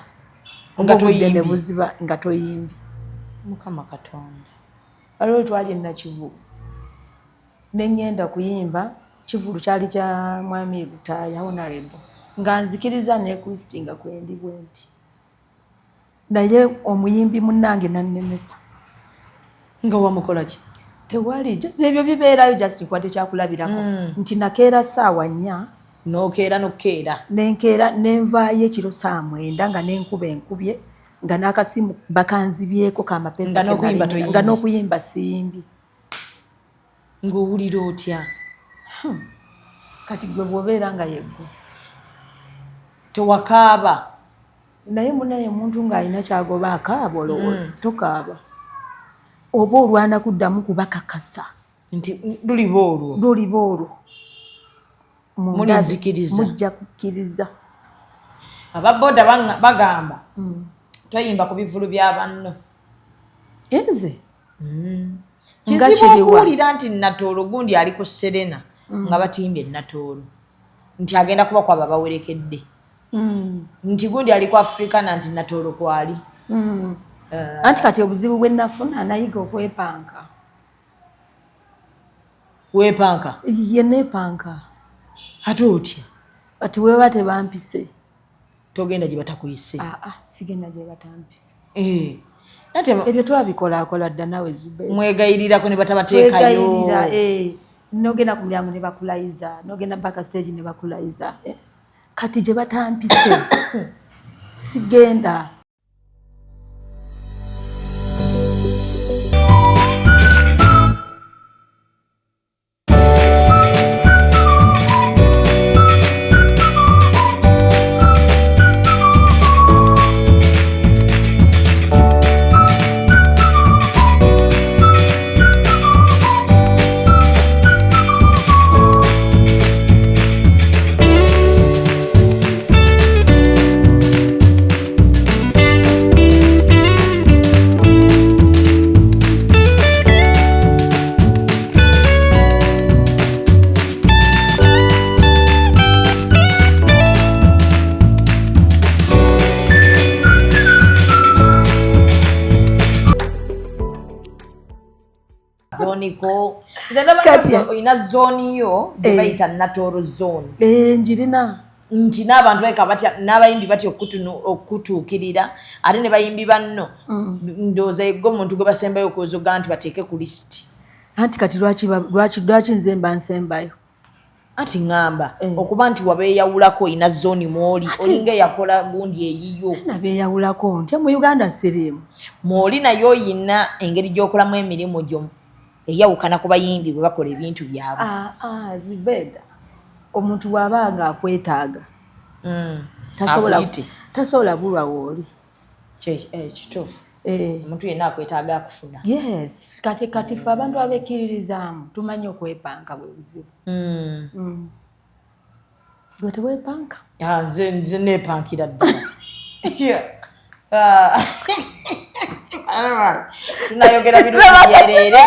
nga toyimbi ne buziba nga toyimbi. Mukama Katonda waliwo twali Nakivubu ne ngenda kuyimba Kivulu kyali kya mwami Lutaaya Honorable nga nzikiriza ne kustinga kwendi bwenti naye omuyimbi munnange nannemesa nga wamukola ki tewali just ebyo bibeerayo just kwate kyakulabirako nti nakeera ssaawa 4 nenkeera nenvaayo ekiro 9 nga nenkuba enkubye nga n'akasimu bakanzibyeko kamapesa nga n'okuyimba siyimbi. Ng'owulira otya? Kati gwe bw'obeera nga yeggwe tewakaaba naye munaye omuntu ng'alina kyagoba akaaba olowooza tokaaba oba olwana kuddamu kubakakasa nti luliba olwo mujja kukkiriza. Ababooda bagamba toyimba ku bivulu bya banno. Nze kizibu okuwulira nti Natoolo gundi ali ku Serena nga batimbye Natoolo nti agenda kuba kwaba bawerekedde nti gundi ali ku Africana nti Natoolo kwali. Anti kati obuzibu bwe nafuna nayiga okwepanka. Weepanka? Ye neepanka. Ate otya? Ati weeba tebampise. Togenda gye batakuyise? Sigenda gye batampise. Ebyo twabikola dda nawe Zube. Mwegayirirako ne batabateekayo. Nogenda ku mulyango ne bakulayiza, nogenda mpaka stage ne bakulayiza. Kati gye batampise sigenda. Zoniko. Nze oyina zooni yo gye bayita Natoolo zone. Njirina. Nti n'abantu bayika batya n'abayimbi batya okutuukirira ate ne bayimbi banno ndowooza yeggo omuntu gwe basembayo okwozoga nti bateeke ku lisiti. Anti kati lwaki nze mba nsembayo? Anti ngamba okuba nti wabeeyawulako oyina zooni mw'oli olinga eyakola gundi eyiyo. Nabeeyawulako nti mu Uganda siriimu. Mw'oli naye oyina engeri gy'okolamu emirimu gyo eyawukana ku bayimbi bwe bakola ebintu byabwe. Zibeda omuntu bw'aba nga akwetaaga tasobola bulwa wooli. Kituufu. Omuntu yenna akwetaaga akufuna. Yes, kati ffe abantu abekkiririzaamu tumanyi okwepanka bwe buzibu. Gwe teweepanka? Nze neepankira ddala. Tunayogera birungi byereere.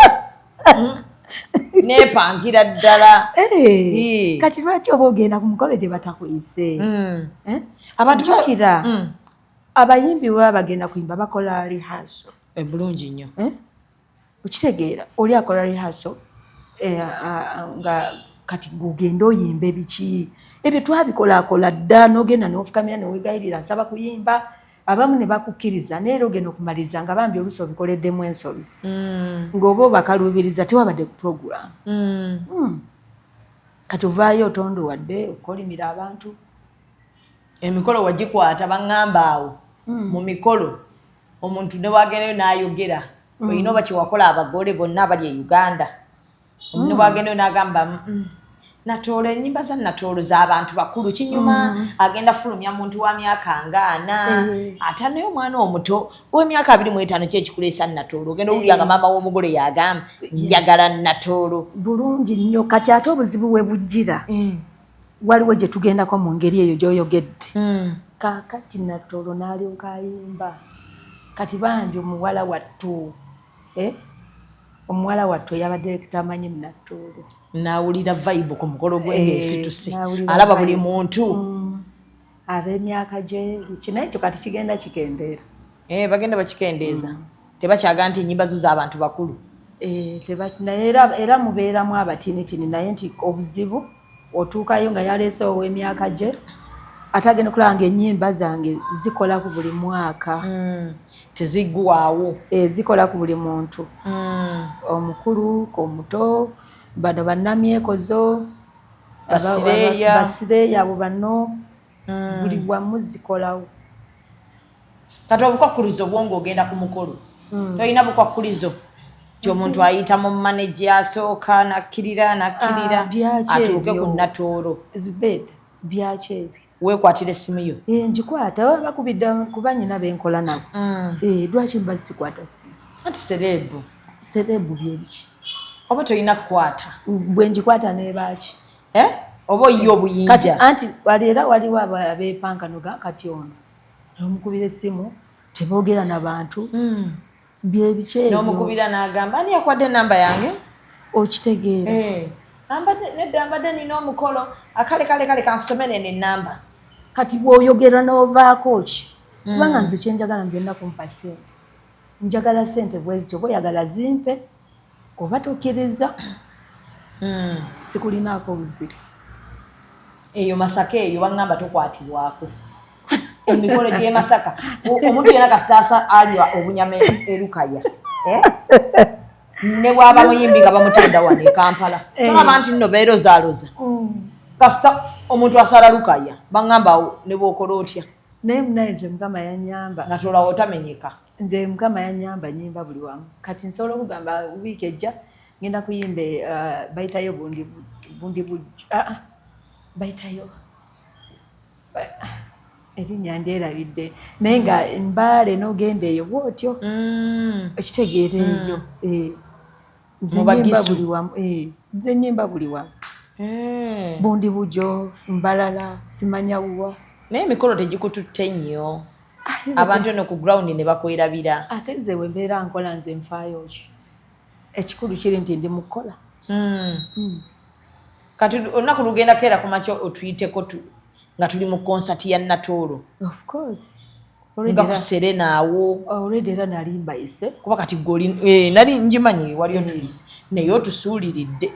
Neepankira ddala. Kati lwaki oba ogenda ku mukolo gye batakuyise? Abantu bakira abayimbi baba bagenda kuyimba bakola rehearsal. Bulungi nnyo. Okitegeera oli akola rehearsal nga kati gugenda oyimba ebiki ebyo twabikolakola dda n'ogenda n'ofukamira neweegayirira nsaba kuyimba abamu ne bakukkiriza naye era ogenda okumaliriza nga bambi oluusi obikoleddemu ensobi ng'oba obakaluubiriza tewabadde ku program. Kati ovaayo otondowadde okolimira abantu. Emikolo wagikwata baŋŋamba awo mu mikolo omuntu ne wagendayo n'ayogera olina oba kyewakola abagole bonna abali e Uganda ne wagendayo n'agamba Natoolo ennyimba za Natoolo z'abantu bakulu kinyuma agenda fulumya muntu wa myaka ngaana ate naye omwana omuto w'emyaka 25 kyekikuleesa Natoolo ogenda owulira nga maama w'omugole yagamba njagala Natoolo. Bulungi nnyo kati ate obuzibu we bujjira waliwo gye tugendako mu ngeri eyo gy'oyogedde. Kaakati Natoolo n'alyoka ayimba kati bangi omuwala wattu omuwala wattu yabadde kitamanyi Natooro nawulira vibe ku mukolo gw'engeesituse alaba buli muntu ab'emyaka gye kinaye kyo kati kigenda kikendeera bagenda bakikendeeza tebakyaga nti ennyimba zo z'abantu bakulu era mubeeramu abatinitini naye nti obuzibu otuukayo nga yaleese ow'emyaka gye ate agenda okulaba ennyimba zange zikola ku buli mwaka teziggwaawo zikola ku buli muntu omukulu omuto bano bannamyekozo basireeya abo bano buli wamu zikolawo kati obukwakkulizo bwonga ogenda ku mukolo tolina bukwakkulizo ti omuntu ayita mu maneja asooka nakkirira atuuke ku Natooro Zubeda byaki ebyo weekwatira essimu yo ngikwata bakubidde kuba nyina benkola nabo lwaki mba sikwata ssimu anti serebu byebiki oba tolina kukwata bwe ngikwata nebaaki oba oyiye obuyinja anti era waliwo abeepankanoga kati ono nomukubira essimu teboogera nabantu byebiki ebyo n'omukubira n'agamba ani yakwadde enamba yange okitegeera nedda mbadde nina omukolo kale kankusomere n'ennamba kati bw'oyogera n'ovaako ki kubanga nze kyenjagala ngenda kumpa ssente njagala ssente bwezityo oba oyagala zimpe oba tokkiriza sikulinaako buzibu eyo Masaka eyo baŋŋamba tokwatibwako emikolo gy'e Masaka omuntu yena kasitaasa alya obunyama erukaya ne bwaba muyimbi nga bamutenda wano e Kampala tolaba nti nno beerozaaroza kasita omuntu asala lukaya baŋŋamba ne bw'okola otya naye munaye nze Mukama yanyamba natolawo otamenyeka nze Mukama yanyamba nyimba buli wamu kati nsobola okugamba wiiki ejja ngenda kuyimba bayitayo bayitayo erinnya ndyerabidde naye nga mbaale n'ogenda eyo bwotyo ekitegeera eyo nze nyimba buli wamu bundi bujo mbalala simanya wuwa naye emikolo tegikututte nnyo abantu eno ku ground ne bakwerabira ate nze we mbeera nkola nze nfaayo ki ekikulu kiri nti ndi mukola kati olunaku lugenda keera ku makya otuyiteko nga tuli mu konsati ya Natooro of course nga kusere naawo already era nali mbayise kuba kati nali njimanyi wali otuyise naye otusuuliridde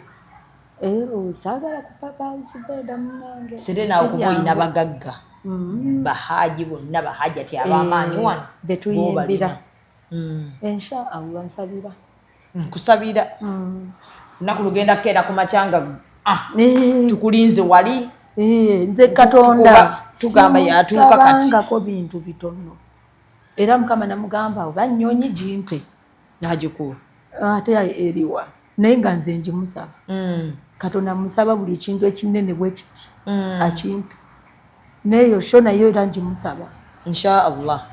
saagala kupapa Zubeda munange sere naawo kuba oyina bagagga bahaji bonna bahaji ati ab'amaanyi wano betuyimbira insha Allah nsabira nkusabira lunaku lugenda keera ku makyanga tukulinze wali nze Katonda tugamba yatuuka kati ngako bintu bitono era Mukama namugamba oba nnyonyi gimpe nagikuwa ate eriwa naye nga nze njimusaba Katonda musaba buli kintu ekinene bwe kiti akimpe neyo sho nayo era njimusaba insha Allah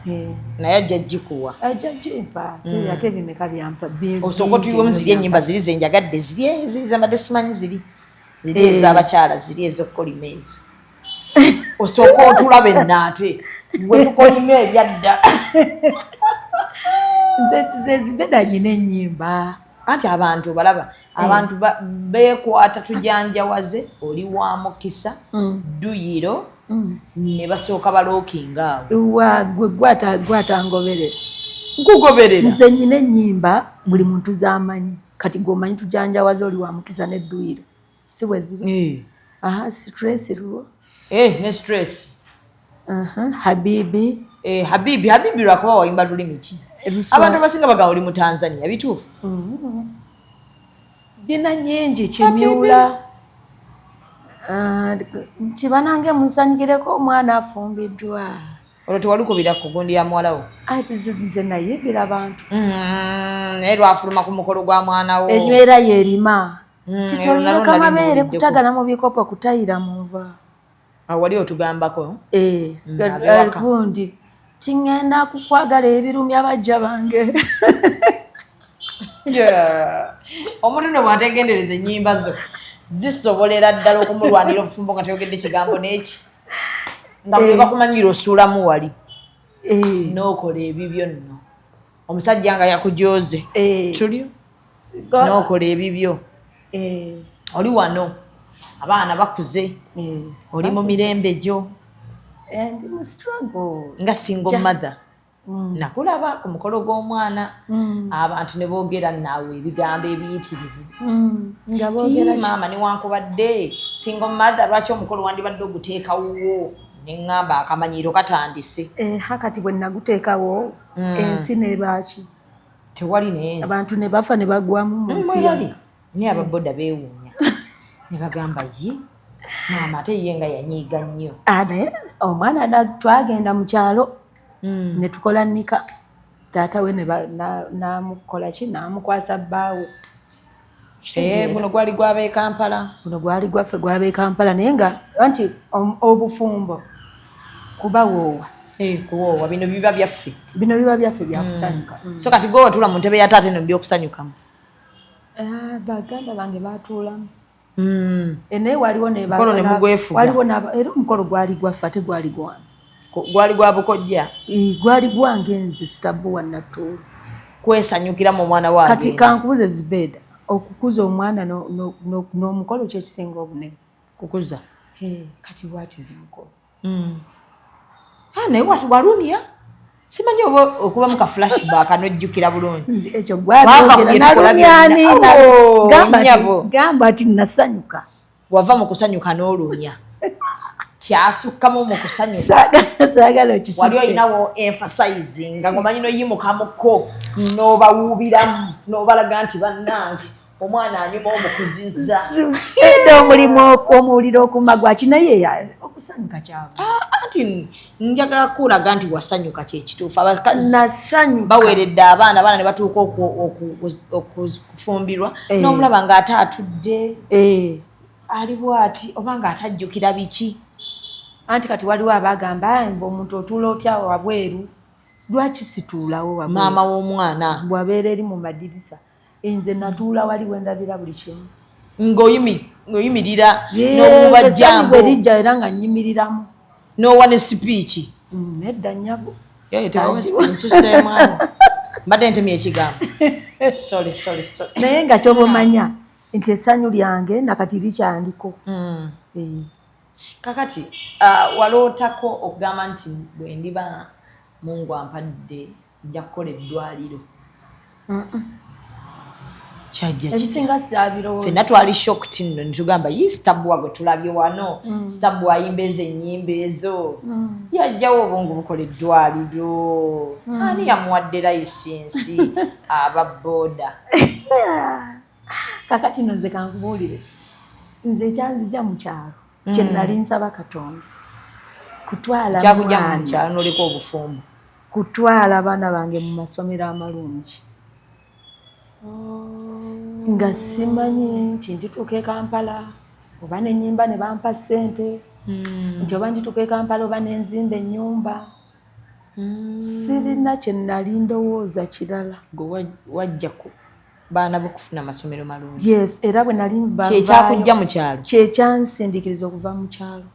naye ajja gikuwa ajja gimpa ate bimeka byampa osooka otuyiwemu ziri ennyimba ziri zenjagadde ziri zambadde simanyi ziri ez'abakyala ziri ez'okukolima ezi osooka otulaba ennaate bwe tukolima ebyadda nze Zubeda nyina ennyimba anti abantu balaba abantu beekwata tujanjawaze oli wa mukisa duyiro ne basooka balookinga awo gwe gwatangoberera nkugoberera nze nyina ennyimba buli muntu z'amanyi kati gwomanyi tujanjawaze oli wa mukisa n'edduyiro si bwe ziri stress rulo ne stress Habibi lwakuba wayimba lulimi ki abantu abasinga bagamba oli mu Tanzania bituufu dina nyingi kimyula nti banange munsanyikireko omwana afumbiddwa olwo tewalikubira ku gundi ya muwalawo ati nze nayimbira abantu naye lwafuluma ku mukolo gwa mwana wo enywera yerima titoleka mabeere kutagana mu bikopo kutayira mu nva wali otugambako gundi tingenda kukwagala ebirumya bajja bange omuntu no bwategendereza ennyimba zo zisobolera ddala okumulwanira obufumbo nga teyogedde kigambo n'eki nga bwe bakumanyira osuulamu wali n'okola ebibyo nno omusajja nga yakujoze tulyo n'okola ebibyo oli wano abaana bakuze oli mu mirembe gyo nga single mother nakulaba ku mukolo gw'omwana abantu ne boogera naawe ebigambo ebiyitirivu ti maama newankubadde single mother lwaki omukolo wandibadde oguteekawo neŋŋamba akamanyiiro katandise hakati bwe naguteekawo ensi nebaaki tewali nensi abantu ne bafa ne bagwamu mu nsi naye ababoda beewuunya ne bagamba ye maama ate ye nga yanyiiga nnyo naye omwana twagenda mu kyalo ne tukola nnika taata we namukola ki namukwasa bbaawe guno gwali gwab'e Kampala guno gwali gwaffe gwab'e Kampala naye nga anti obufumbo kubawoowa kuwoowa bino biba byaffe byakusanyuka so kati gwe watula mu ntebe ya taata eno by'okusanyukamu baganda bange batuulamu naye waliwo era omukolo gwali gwaffe ate gwali gwange gwali gwa bukojja gwali gwange nze Sitabu Wannatuula kwesanyukira mu mwana wange kati kankubuze Zubeda okukuza omwana n'omukolo kyekisinga obunene kukuza kati bwatizi mukolo naye walumya simanyi oba okuba muka flashback n'ojjukira bulungi ekyo gamba ati nasanyuka wava mu kusanyuka n'olumya kyasukkamu mu kusanyuka saagala okisuse wali olinawo emphasizing nga ngomanyi noyimukamuko n'obawuubiramu n'obalaga nti bannange omwana anyuma omukuzizza edda omulimu omuwulira okumagwa kinaye okusanyuka kyabo anti njagala kulaga nti wasanyuka kyekituufu abakazi nasanyuka baweeredde abaana ne batuuka okufumbirwa n'omulaba ng'ate atudde ali bw'ati oba ng'atajjukira biki anti kati waliwo abagamba mbe omuntu otuula otya wabweru lwaki situulawo wabweru maama w'omwana bwabeera eri mu madirisa nze natuula wali wendabira buli kimu ng'oyimirira n'obuba jambo lijja era nga nnyimiriramu n'owa ne sipiiki nedda nnyabo nsuseemwana mbadde ntemya ekigambo naye nga kyobomanya nti essanyu lyange nakati likyandiko kakati walootako okugamba nti bwe ndiba Mungu ampadde nja kukola eddwaliro ebisinga saabirowooza ffenna twali shocked nno netugamba yi Sitabu gwe tulabye wano Sitabu ayimba ezo ennyimba ezo yajjawo obungu bukola eddwaliro ani yamuwadde layisensi ababooda kakati no nze kankubuulire nze ekyanzija mu kyalo kye nali nsaba Katonda kutwala kyakujja mu kyalo n'oleka obufumbo kutwala abaana bange mu masomero amalungi nga simanyi nti ndituuka e Kampala oba nenyimba ne bampa ssente nti oba ndituuka e Kampala oba nenzimba ennyumba sirina kye nali ndowooza kirala gwe wajja ku baana bokufuna amasomero malungi yes era bwe nali kyekyakujja mu kyalo kyekyansindiikiriza okuva mu kyalo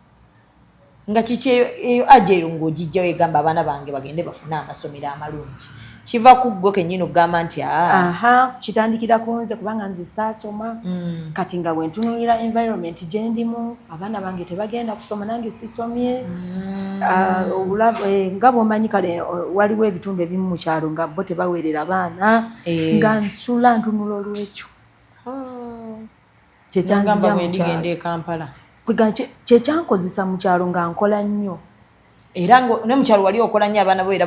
nga kiki eyo ajja eyo ng'ogijjawo egamba abaana bange bagende bafune amasomero amalungi kiva ku ggwe kennyini okugamba nti kitandikirako nze kubanga nze saasoma kati nga bwentunuulira environment gye ndimu abaana bange tebagenda kusoma nange sisomye nga bwomanyi kale waliwo ebitundu ebimu mu kyalo nga bo tebaweerera baana nga nsula ntunula olwekyo kyekyanzija mu kyalo e Kampala kyekyankozesa mu kyalo nga nkola nnyo era ne mu kyalo wali okola nnyo abaana bo era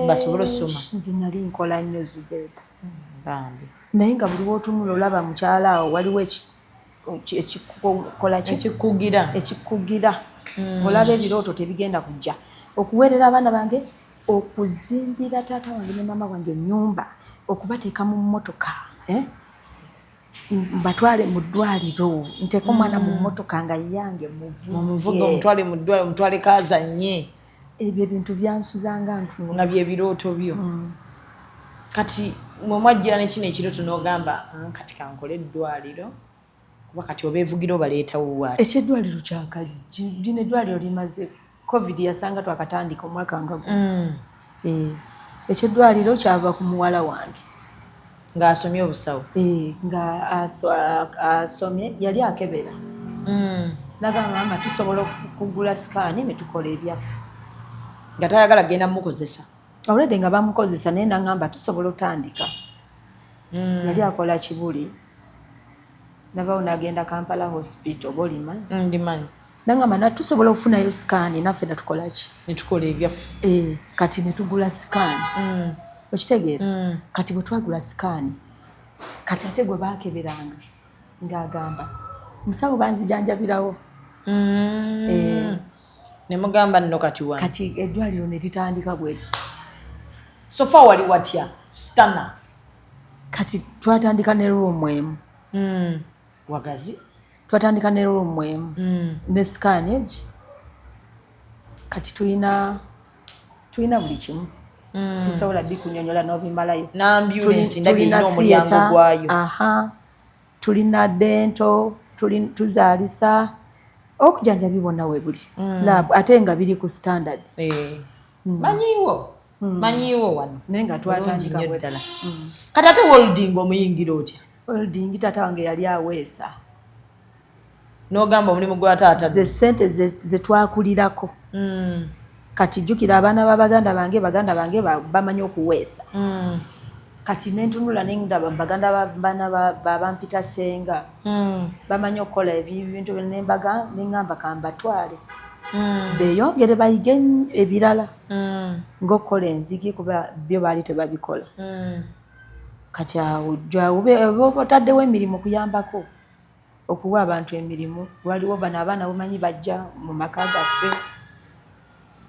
basobole okusoma nze nali nkola nnyo Zubeda naye nga buli wootunula olaba mukyala awo waliwo ekikugira olaba ebirooto tebigenda kujja okuweerera abaana bange okuzimbira taata wange ne mama wange ennyumba okubateeka mu mmotoka mbatwale mu ddwaliro nteeka omwana mu mmotoka nga yange muvuge omutwale mu ddwaliro omutwale kaazanye ebyo ebintu byansuzanga ntunula nga byebirooto byo kati mwe mwajjira ne kino ekirooto n'ogamba kati kankole eddwaliro kuba kati obeevugira obaleetawo waati ekyeddwaliro kyakali lino eddwaliro limaze covid yasanga twakatandika omwaka nga gwo ekyeddwaliro kyava ku muwala wange ng'asomye obusawo nga asomye yali akebera nagamba mama tusobola okugula sikaani ne tukola ebyaffe nga tayagala genda mukozesa already nga bamukozesa naye nagamba tusobola otandika yali akola Kibuli navawo nagenda Kampala hospital bolimanyi ndimanyi nagamba natusobola okufunayo sikaani naffe natukolaki netukola ebyaffe kati netugula sikaani okitegeera kati bwe twagula sikaani kati ate gwe baakeberanga ng'agamba musawo banzijanjabirawo ne mugamba nno kati wano kati eddwaliro ne litandika bweti sofa wali watya stana kati twatandika ne room emu wagazi twatandika ne room emu ne scanage kati tulina buli kimu sisobola bikunyonyola n'obimalayo n'ambulance ndabirina omulyango gwayo tulina dento tuzaalisa okujanjabibona we buli lab ate nga biri ku standard manyiwo wano naye nga twatandika ddala kati ate holding omuyingira otya holding tata wange yali aweesa n'ogamba omulimu gwa taata ze ssente ze twakulirako kati jjukira abaana baganda bange bamanyi okuweesa kati nentunula nendaba baganda bana babampita senga bamanyi okukola ebintu nembaga nengamba kambatwale beyongere bayige ebirala ng'okukola enzigi kuba byo baali tebabikola kati awo oba otaddewo emirimu kuyambako okuwa abantu emirimu waliwo bano abaana bumanyi bajja mu maka gaffe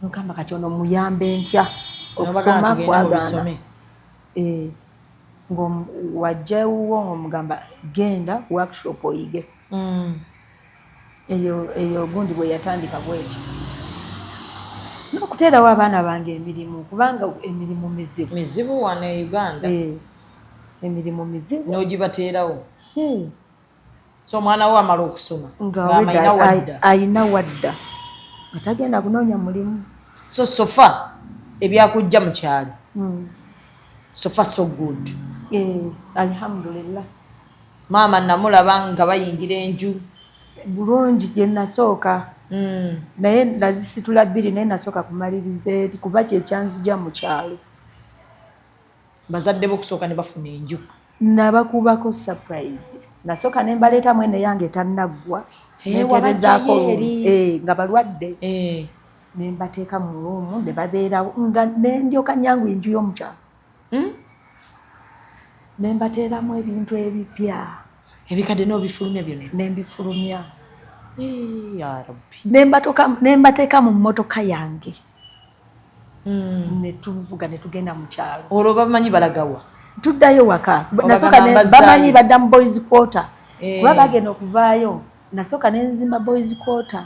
nogamba kati ono muyambe ntya okusoma kwagana wajjawo omugamba genda workshop oyige eyo gundi bwe yatandika bwekyo n'okuteerawo abaana bange emirimu kubanga emirimu mizibu wano e Uganda emirimu mizibu n'ogibateerawo so omwana wo amala okusoma ayina wadda nga tagenda kunoonya mulimu so sofa ebyakujja mu kyalo sofa so good alhamdulillah maama namulaba nga bayingira enju bulungi gye nasooka naye nazisitula bbiri naye nasooka kumaliriza eri kuba kyekyanzija mu kyalo bazadde bokusooka ne bafuna enju nabakubako surprise nasooka ne mbaleetamu eno yange etannaggwa neterezaako nga balwadde ne mbateeka mu ruumu ne babeerawo nga nendyoka nyangu enju y'omukyalo ne mbateeramu ebintu ebipya ebikadde n'obifulumya byonna nembifulumya ya rabbi ne mbateeka mu mmotoka yange ne tuvuga ne tugenda mu kyalo olwo bamanyi balagawa tuddayo waka nasooka bamanyi badda mu boys quarter kuba bagenda okuvaayo nasooka nenzimba boys quarter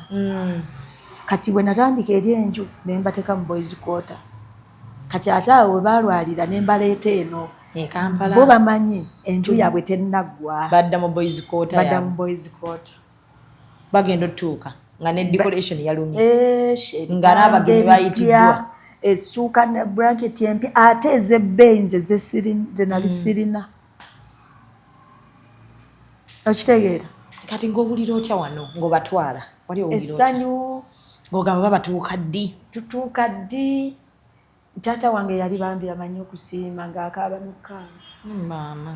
kati bwe natandika eri enju ne mbateeka mu boys quarter kati ate awo we balwalira ne mbaleeta eno bo bamanyi enju yaabwe tennaggwa badda mu boys quarter bagenda otuuka nga ne decoration yalumye nga n'abagenyi bayitiddwa essuuka ne blanket empya ate ez'ebbeeyi nze ze nali sirina okitegeera kati ng'owulira otya wano ng'obatwala wali owulira essanyu ng'ogamba babatuuka ddi tutuuka ddi taata wange yali bambi amanyi okusiima ng'akaaba n'okukaaba maama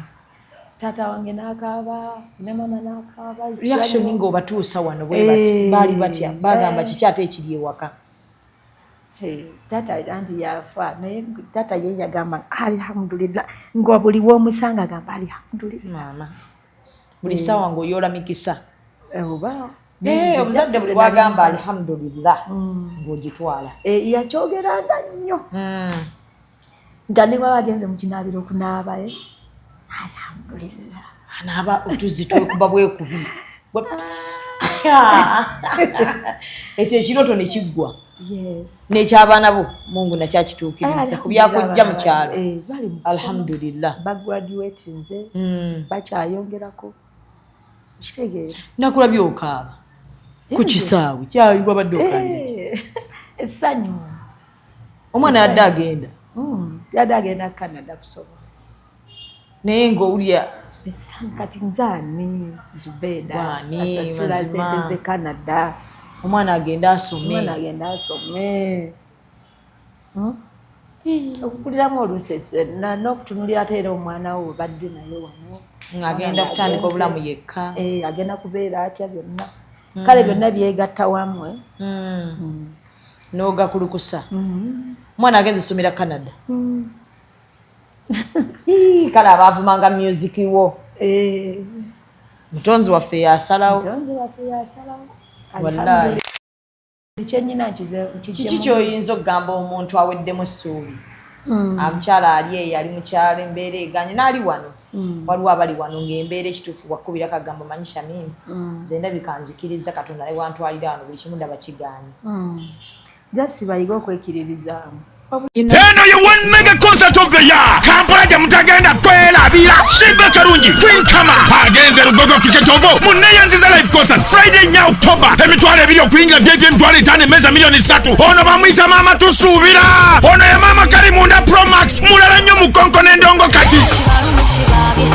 taata wange n'akaaba ne mama n'akaaba reaction ng'obatuusa wano bwe bati baali batya bagamba kiki ate ekiri ewaka taata anti yafa naye taata ye yagamba alhamdulillah nga buli w'omusanga agamba alhamdulillah maama buli ssaawa ng'oyoola mikisa oba omuzadde buli bwagamba alhamdulillah ng'ogitwala yakyogeranga nnyo nga ne bwaba agenze mu kinaabiro okunaaba alhamdulillah anaaba otuzzi twekuba bwekubi ekyo ekiroto ne kiggwa n'ekyabaana bo mungu nakyakituukiriza ku byakujja mu kyalo alhamdulillah bagraduate nze bakyayongerako kitegeera nakulabye okaaba ku kisaawe kyayigwa badde okaalira essanyu omwana yadde agenda yadde agenda Canada kusoma naye ng'owulya kati nzaani Zubeda Wani, asasula mazima. sente ze Canada omwana agenda asome okukuliramu olusese n'okutunulira ate era omwana wo badde naye wano ng'agenda kutandika obulamu yekka agenda kubeera atya byonna kale byonna byegatta wamwe n'ogakulukusa omwana agenza esomera Canada kale abaavumanga music wo mutonzi waffe yasalawo wallahi kiki kyoyinza okugamba omuntu aweddemu essuubi omukyala ali eyo ali mukyalo embeera eganye n'ali wano waliwo abali wano ng'embeera ekituufu wakubira kagambo manyi Shamim nze ndabika nzikiriza Katonda ne wantwalira wano buli kimu ndaba kigaanye jasi bayiga okwekiririzaamu eno ye one mega concert of the year Kampala gye mutagenda kwerabira Shiba Karungi Queen Kama agenze Lugogo Cricket Oval muneeyanziza live concert Friday nya October emitwalo ebiri okuyingira byebye emitwalo 5 emmeeza milioni 3 ono bamuyita maama tusuubira ono ye maama Karimunda Pro Max mulala nnyo mukonko n'endongo kati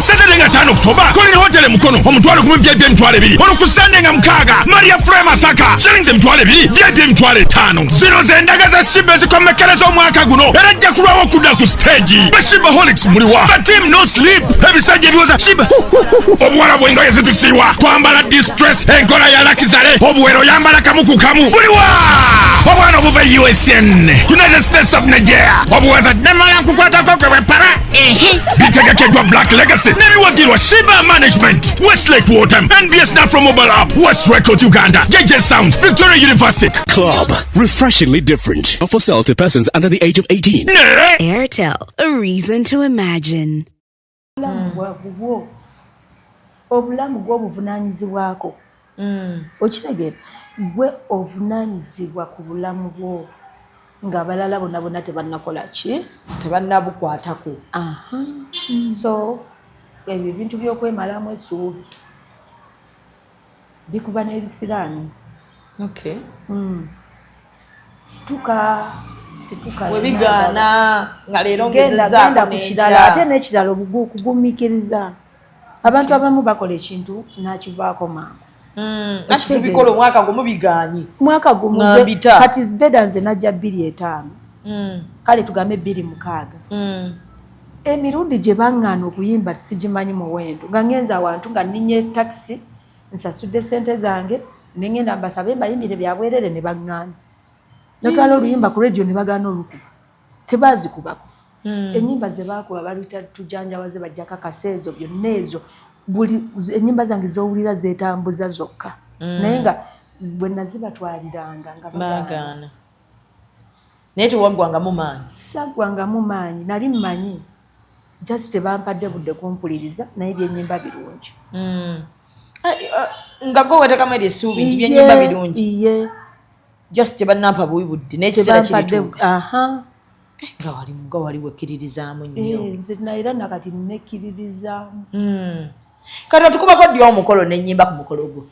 Saturday nga 5 October Colin Hotel Mukono omutwalo 10 byebye emitwalo 2 ono ku Sunday nga 6 Maria Frey Masaka shillings emitwalo 2 byebye emitwalo 5 zino zendaga za Shiba zikomekereza omwaka guno era jja kulwawo okudda ku stage Bashibaholics muliwa the team no sleep ebisajja ebiwoza Shiba obuwala bw'engoye zitusiiwa twambala distress enkola ya lakizale obuwero yambala kamu ku kamu buliwa obwana obuva USN United States of Nigeria obuwaza nemala nkukwatako gwe bwepala bitegekeddwa Black Legacy n'ebiwagirwa Shiba Management Westlake Water NBS Nafro Mobile App West Record Uganda JJ Sound Victoria University Club. Refreshingly different. Not for sale to persons under the age of 18. Airtel, a reason to imagine. obulamu bw'obuvunaanyizibwako okitegeera gwe ovunaanyizibwa ku bulamu bwo ng'abalala bonna tebannakola ki tebannabukwatako so ebyo ebintu by'okwemalamu essuubi bikuba n'ebisiraani situka webigaana nga leero ngezezzaako ku kirala ate n'ekirala okugumiikiriza abantu abamu bakola ekintu n'akivaako mangu nakitubikola omwaka gumu bigaanye mwaka gumu kati Zubeda nze najja 2.5 kale tugambe 2.6 emirundi gye baŋŋaana okuyimba sigimanyi muwendo nga ngenza awantu nga ninye taxi nsasudde sente zange nengenda mbasabe mbayimbire byabwerere ne baŋŋaana natwala oluyimba ku radio ne bagaana olukuba tebaazikubako ennyimba ze baakuba baluyita tujanjawaze bajjako akaseezo byonna ezo buli ennyimba zange z'owulira zeetambuza zokka naye nga bwe nazibatwaliranga nga bagaana naye tewaggwangamu maanyi saggwangamu maanyi nali mmanyi just tebampadde budde kumpuliriza naye byennyimba birungi nga gwe weetekamu eri essuubi nti byennyimba birungi just tebannampa buwi budde n'ekiseera kirituuka nga wali wekkiririzaamu nnyo nze naera nakati nekkiririzaamu kati otukubako ddi omukolo n'ennyimba ku mukolo gwo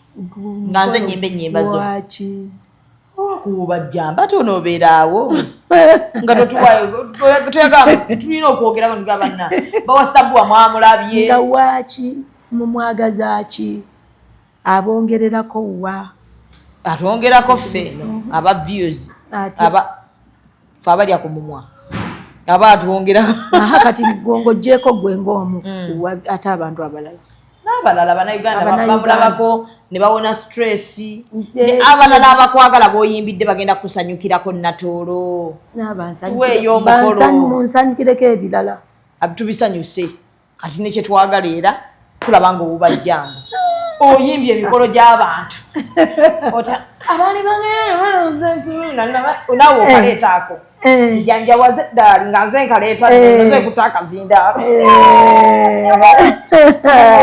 nga nze ennyimba zo kuba jjamba ate onoobeeraawo nga toyagamba tulina okwogerako nga banna bawasabuwa mwamulabye nga waaki mumwagazaaki abongererako wa atwongerako ffe aba views fe abalya ku mumwa aba atwongerako kati ngongojjeeko gwe ng'omu ate abantu abalala n'abalala bannayuganda bamulabako ne bawona stress abalala abakwagala b'oyimbidde bagenda kusanyukirako natoolo tuweeyo omukolo munsanyukireko ebirala tubisanyuse kati ne kye twagala era tulaba nga obubajjangu oyimbye emikolo gy'abantu abaali naawe okaleetaako janjawaze eddaali nga nze nkaleeta nze kutta akazindaalo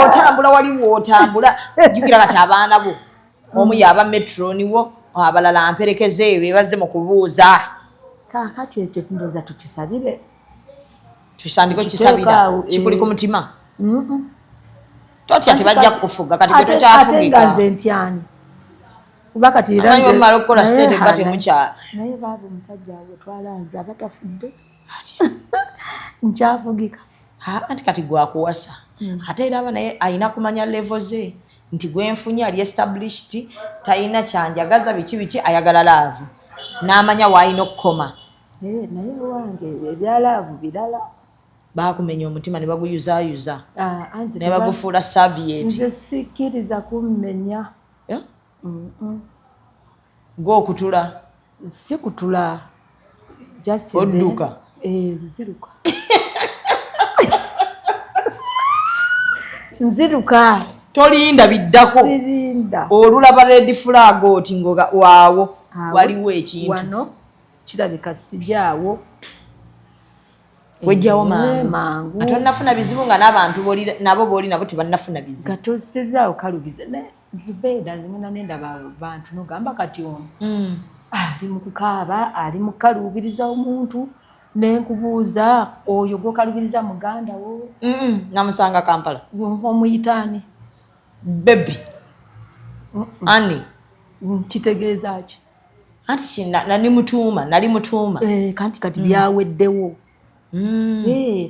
otambula wali wootambula jjukira kati abaana bo omu yaba metroniwo abalala amperekeze bebaze mu kubuuza kaakati ekyo ndowooza tukisabire tutandika okisabira kikuli ku mutima totya tebajja kufuga kati gwe tokyafugika ate nga nze ntyani kuba kati era nze omala okukola ssente nga temukyala naye baaba omusajja we twalanze abatafudde nkyafugika anti kati gwakuwasa ate era naye alina kumanya level ze nti gwenfunye ali established talina kyanjagaza biki ayagala laavu n'amanya waalina okukoma naye wange ebyalaavu birala baakumenya omutima ne baguyuzaayuza ne bagufuula savieti nze sikkiriza kummenya gw'okutula si kutula just odduka nziruka nziruka tolinda biddako sirinda olulaba red flag oti ngoga waawo waliwo ekintu wano kirabika sijaawo wejjawo mangu ate onnafuna bizibu nga n'abantu nabo booli nabo tebannafuna bizibu katosezaawo kalubize Zubeida zimena nendaba abantu nogamba kati ono ali mu kukaaba ali mu kalubiriza omuntu nenkubuuza oyo gwokalubiriza muganda wo namusanga Kampala omuyitaani bebi ani kitegeeza ki anti nali mutuuma kanti kati byaweddewo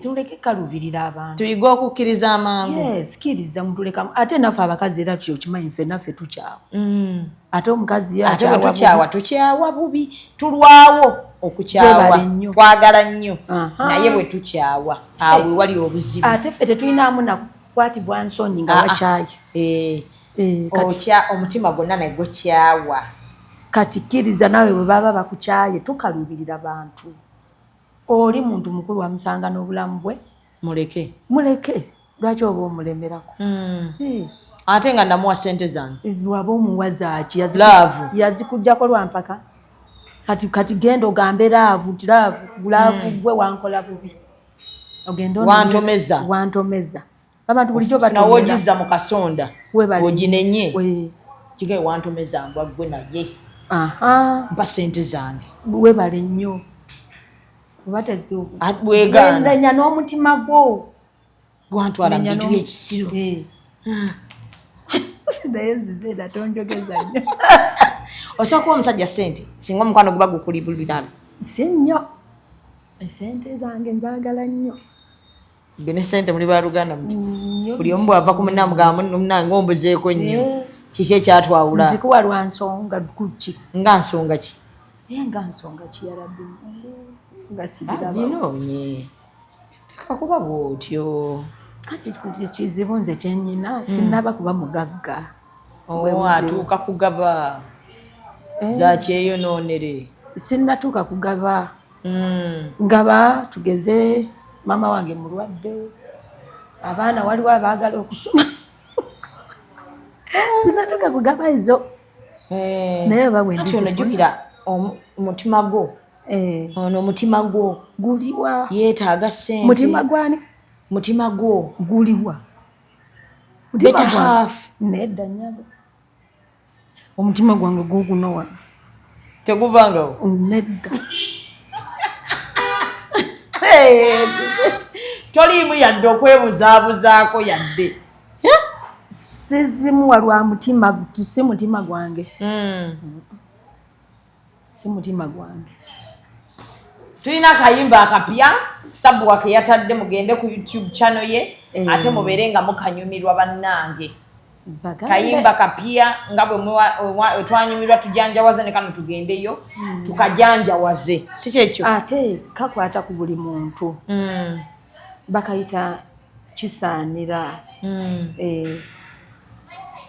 tuleke kalubirira abantu tuyiga okukkiriza amangu sikiriza mutuleka ate naffe abakazi era tuyo kimanyi ffe naffe tukyawa ate omukazi ate bwe tukyawa bubi tulwawo okukyawa twagala nnyo naye bwe tukyawa awe wali obuzibu ate ffe tetulinamu nakukwatibwa nsonyi nga wakyayo omutima gwonna nagwo kyawa kati kkiriza nawe bwe baba bakukyaye tukalubirira bantu oli muntu mukulu wamusanga n'obulamu bwe muleke lwaki oba omulemerako ate nga namuwa sente zange waba omuwazaaki yazikugjako lwampaka kati genda ogambe laavu gwe wankola bubi wantomeza abantu bulijjo nawogiza mu kasonda oginenye kigaye wantomeza mbwa gwe naye mpa sente zange webale nnyo bwegana n'omutima gwo gwantwala mu bintu by'ekisiro naye Zubeida tonjogeza nnyo osobola kuba omusajja sente singa omukwano guba gukulibulirabe si nnyo esente zange njagala nnyo gene sente muli baluganda muti buli omu bwava ku munamugamba munange ombuzeeko nnyo kiki ekyatwawula nzikuwa lwa nsonga kuki nga nsonga ki nga nsonga ki yarabbi nga siginoonye tekakuba bwotyo ati kizibu nze kyennyina sinnaba kuba mugagga atuuka kugaba zakyeyonoonere sinnatuuka kugaba ngaba tugeze maama wange mulwadde abaana waliwo abaagala okusoma sinnatuuka kugaba ezo naye bawendizijukira omutima gwo ono omutima gwo guliwa yeetaaga sente mutima gwani mutima gwo guliwa better half nedda nyago omutima gwange gugunowa teguvangawo nedda toliimu yadde okwebuzaabuzaako yadde sizimuwa lwa mutima si mutima gwange si mutima gwange tulina akayimba akapya Starboy ke yatadde mugende ku YouTube channel ye ate mubeere nga mukanyumirwa bannange kayimba kapya nga bwe twanyumirwa tujanjawaze ne kano tugendeyo tukajanjawaze si kyekyo ate kakwata ku buli muntu bakayita kisaanira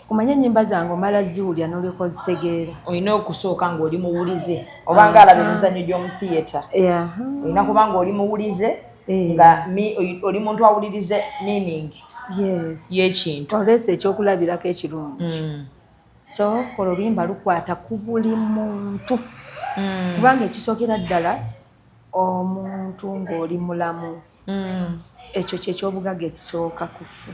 kumanya ennyimba zange omala ziwulya n'olyoka ozitegeera olina okusooka ng'oli muwulize oba nga alaba emizannyo gy'omu theatre olina kuba ng'oli muwulize nga oli muntu awulirize meaning y'ekintu oleesa ekyokulabirako ekirungi so kola oluyimba lukwata ku buli muntu kubanga ekisookera ddala omuntu ng'oli mulamu ekyo kyekyobugaga ekisooka ku ffe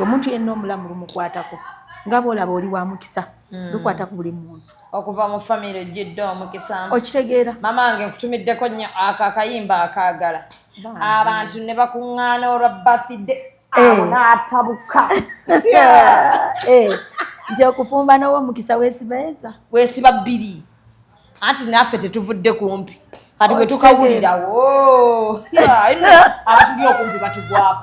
omuntu yenna omulamu lumukwatako nga boolaba oli wa mukisa lukwata ku buli muntu okuva mu famire ojjidde omukisa okitegeera mama wange nkutumiddeko nnyo akakayimba akaagala abantu ne bakuŋŋaana olwa birthday abo n'atabuka nti okufumba n'ow'omukisa weesiba bbiri anti naffe tetuvudde kumpi kati bwe tukawulirawo abatuli okumpi batugwako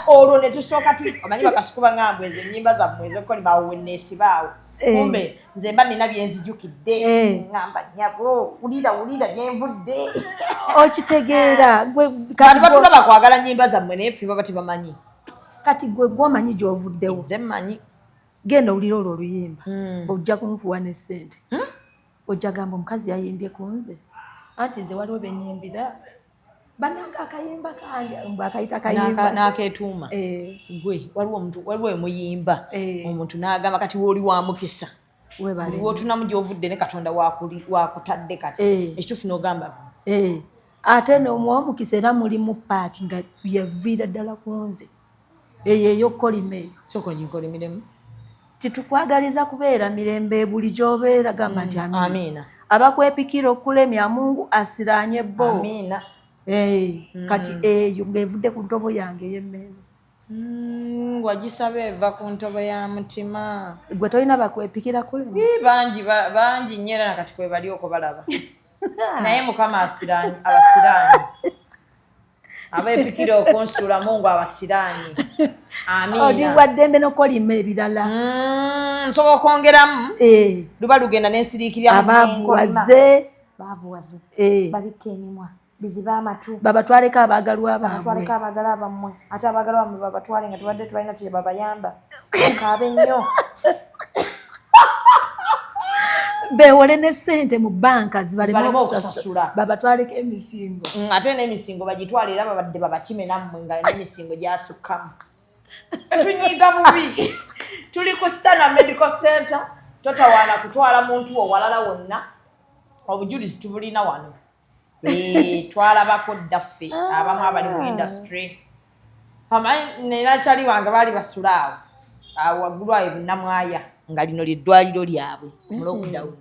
olwo ne tusooka omanyi bakasukuba ngambwe ezo ennyimba zammwe ezokoli bawennesi baawo kumbe nze mba nina byenzijukidde ngamba nyabo wulira nyenvudde okitegeera kati batulaba kwagala nnyimba zammwe naye ffe baba tebamanyi kati gwe gw'omanyi gy'ovuddewo nze mmanyi genda owulira olwo oluyimba ojja kunfuwa ne ssente ojja gamba omukazi yayimbye ku nze anti nze waliwo benyimbira bananga akayimba kange mbwakayita kayimba n'akeetuuma gwe waliwo emuyimba omuntu n'agamba kati wooli wa mukisa wotunamu gy'ovudde ne katonda wakutadde kati ekituufu n'ogamba ate n'omwomukisa era mulimu paati nga yeviira ddala ku nze eyo ey'okkolima eyo sokonyinkolimiremu titukwagaliza kubeera mirembe buli gy'obeera gamba nti amiina abakwepikira okulemya Mungu asiranye bo amiina kati eyo ng'evudde ku ntobo yange ey'emmere wagisaba eva ku ntobo ya mutima gwe tolina bakwepikira kulemya bangi nnyo era nakati kwe bali okubalaba naye mukama abasiraanyi abeepikira okunsuula Mungu abasiraanyi amiina odiwa ddembe n'okolima ebirala nsobola okwongeramu luba lugenda n'ensiriikirya abaavuwaze babikka emimwa biziba amatu babatwaleko abaagalwa bammwe ate abaagalwa bammwe babatwale nga tubadde tubalina kye babayamba kaabe nnyo beewole ne ssente mu banka zibalemu okusasula babatwaleko emisingo ate n'emisingo bagitwale era babadde babakime nammwe nga n'emisingo gyasukkamu tunyiiga bubi tuli ku Standard Medical Center totawaana kutwala muntu wo walala wonna obujulizi tubulina wano twalabako ddaffe abamu abali mu industry amanyi nenakyali wange baali basula awo waggulu ayo bunnamwaya nga lino lyeddwaliro lyabwe mu lockdown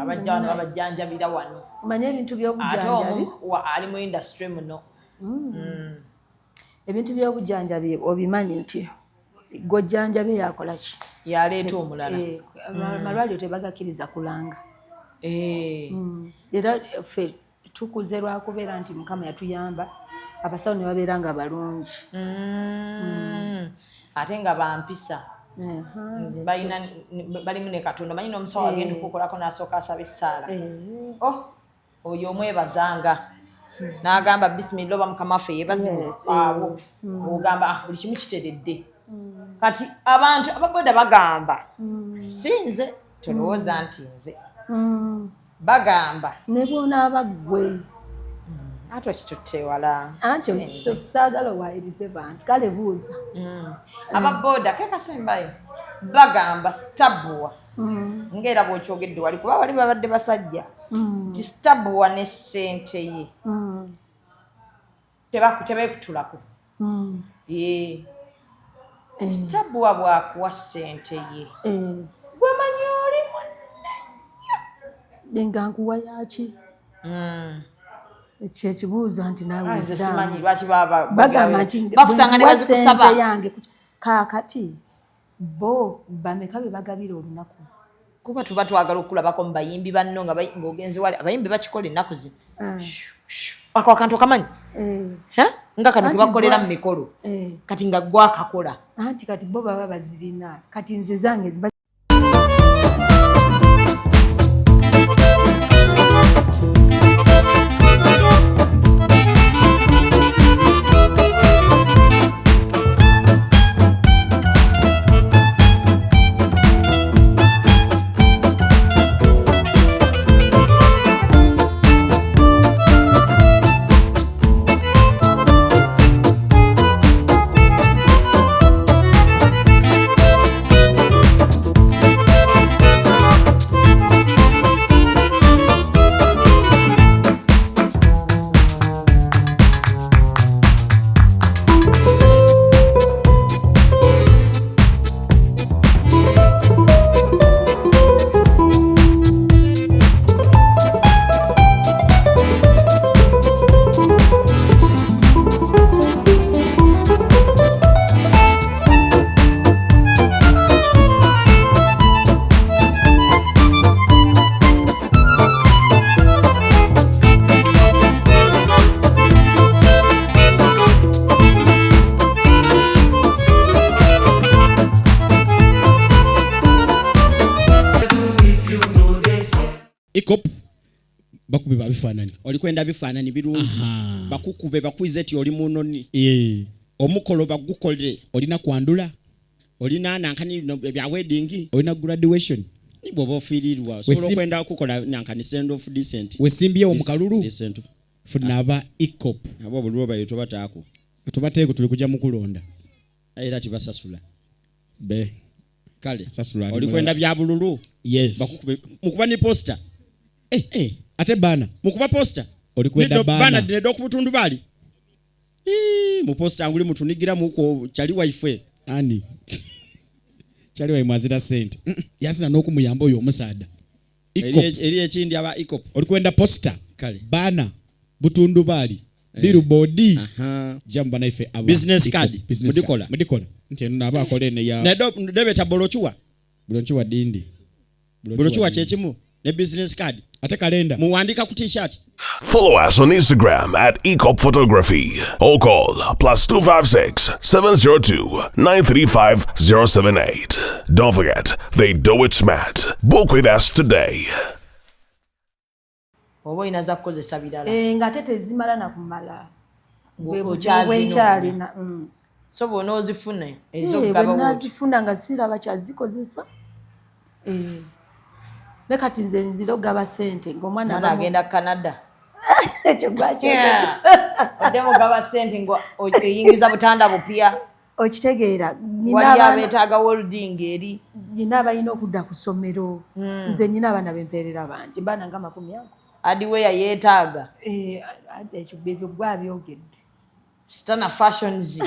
abajja wano babajjanjabira wano manye ebintu by'obujjanjabi ali mu industry muno ebintu by'obujjanjabi obimanyi nti gojjanjabe yakola ki yaleeta omulala amalwaliro tebagakkiriza kulanga era ffe tukuze lwakubeera nti Mukama yatuyamba abasawo ne babeera nga balungi ate nga bampisa balimu ne Katonda manyi n'omusawo agenda okukolako n'asooka asaba essaala oyo omwebazanga n'agamba bisimilla oba Mukama waffe yeebazibwa awo ogamba buli kimu kiteredde kati abantu ababoda bagamba sinze tolowooza nti nze bagamba ne bw'onaaba ggwe ate okitutte wala anti saagala owayirize bantu kale buuza ababoda kekasembayo bagamba sitabuwa ng'era bw'okyogedde wali kuba bali babadde basajja ti sitabuwa ne ssente ye tebeekutulako sitabuwa bwakuwa ssente ye bwemanyi oli nga nkuwa yaki ekyo ekibuuzo nti nawe simanyi lwaki bagamba nti bakusanga ne bazikusaba yange kaakati bo bameka be bagabira olunaku kuba tuba twagala okulabako mu bayimbi banno ng'ogenzi wali abayimbi bakikola ennaku zino ako akantu okamanyi nga kano ke bakolera mu mikolo kati nga gwakakola anti kati bo baba bazirina kati nze zange ECOP bakube babifaananyi olikwenda bifaananyi birungi bakukube bakwize ti oli munoni omukolo bagukolere olina kwandula olina nankani bya wedding olina graduation bw'oba ofiirirwa osobola okwenda kukola nankani send off decent wesimbyewo mu kalulu funa aba ECOP abo bulwo bayito bataako tubateeko tuli kujja mu kulonda era tibasasula be kale sasula olikwenda bya bululu yes bakukube mukuba ni poster ate bana mukuba poster olikwenda bana dinedo kubutundu bali mu poster anguli mutunigira muko chali wife ani chali wa mwazira sente yasina n'okumuyamba oyo omusaada eri ekindi aba ECOP olikwenda poster kale bana butundu bali billboard jamba na ife aba business card mudikola nti naba akole ne ya nedo debeta bolochuwa dindi bolochuwa chechimu ne business card ate kalenda muwandika ku t-shirt. Follow us on Instagram at ECOP Photography or call +256 702 935 078. Don't forget, they do it smart. Book with us today. Obo inaza kukozesa birala. Nga tete zimala na kumala. Bwenkyalina. So bona ozifune ezo gaba wo. Nazifuna nga sira bakyazikozesa. Nekati nze nziro gaba sente ngomwana agenda Canada. Ekyo gwacho. Odemo gaba sente ngo oyingiza butanda bupya. Okitegeera wali abetaaga holding eri nina abalina okudda ku ssomero nze nina abaana bempeerera bangi baana nga 10 adiweya yeetaaga ekyo bebyo gwabyogedde stana fashions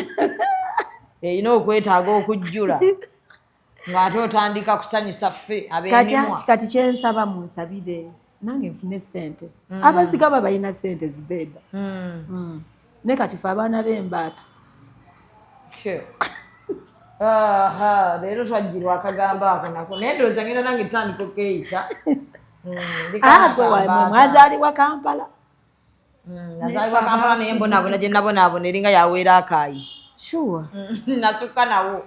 erina okwetaaga okujjula ng'ate otandika kusanyusa ffe ab'emimwa kati kyensaba munsabire nange nfune ssente abazigaba balina ssente zibeeda ne kati fe abaana b'embaata leero twajjirwa akagamba ako nako naye ndowooza ngenda nange tandika okeyita mwazaalibwa Kampala nazaalibwa Kampala naye mbonaabona gye nabonaabona eringa yaweera akaayi sure nasukka nawo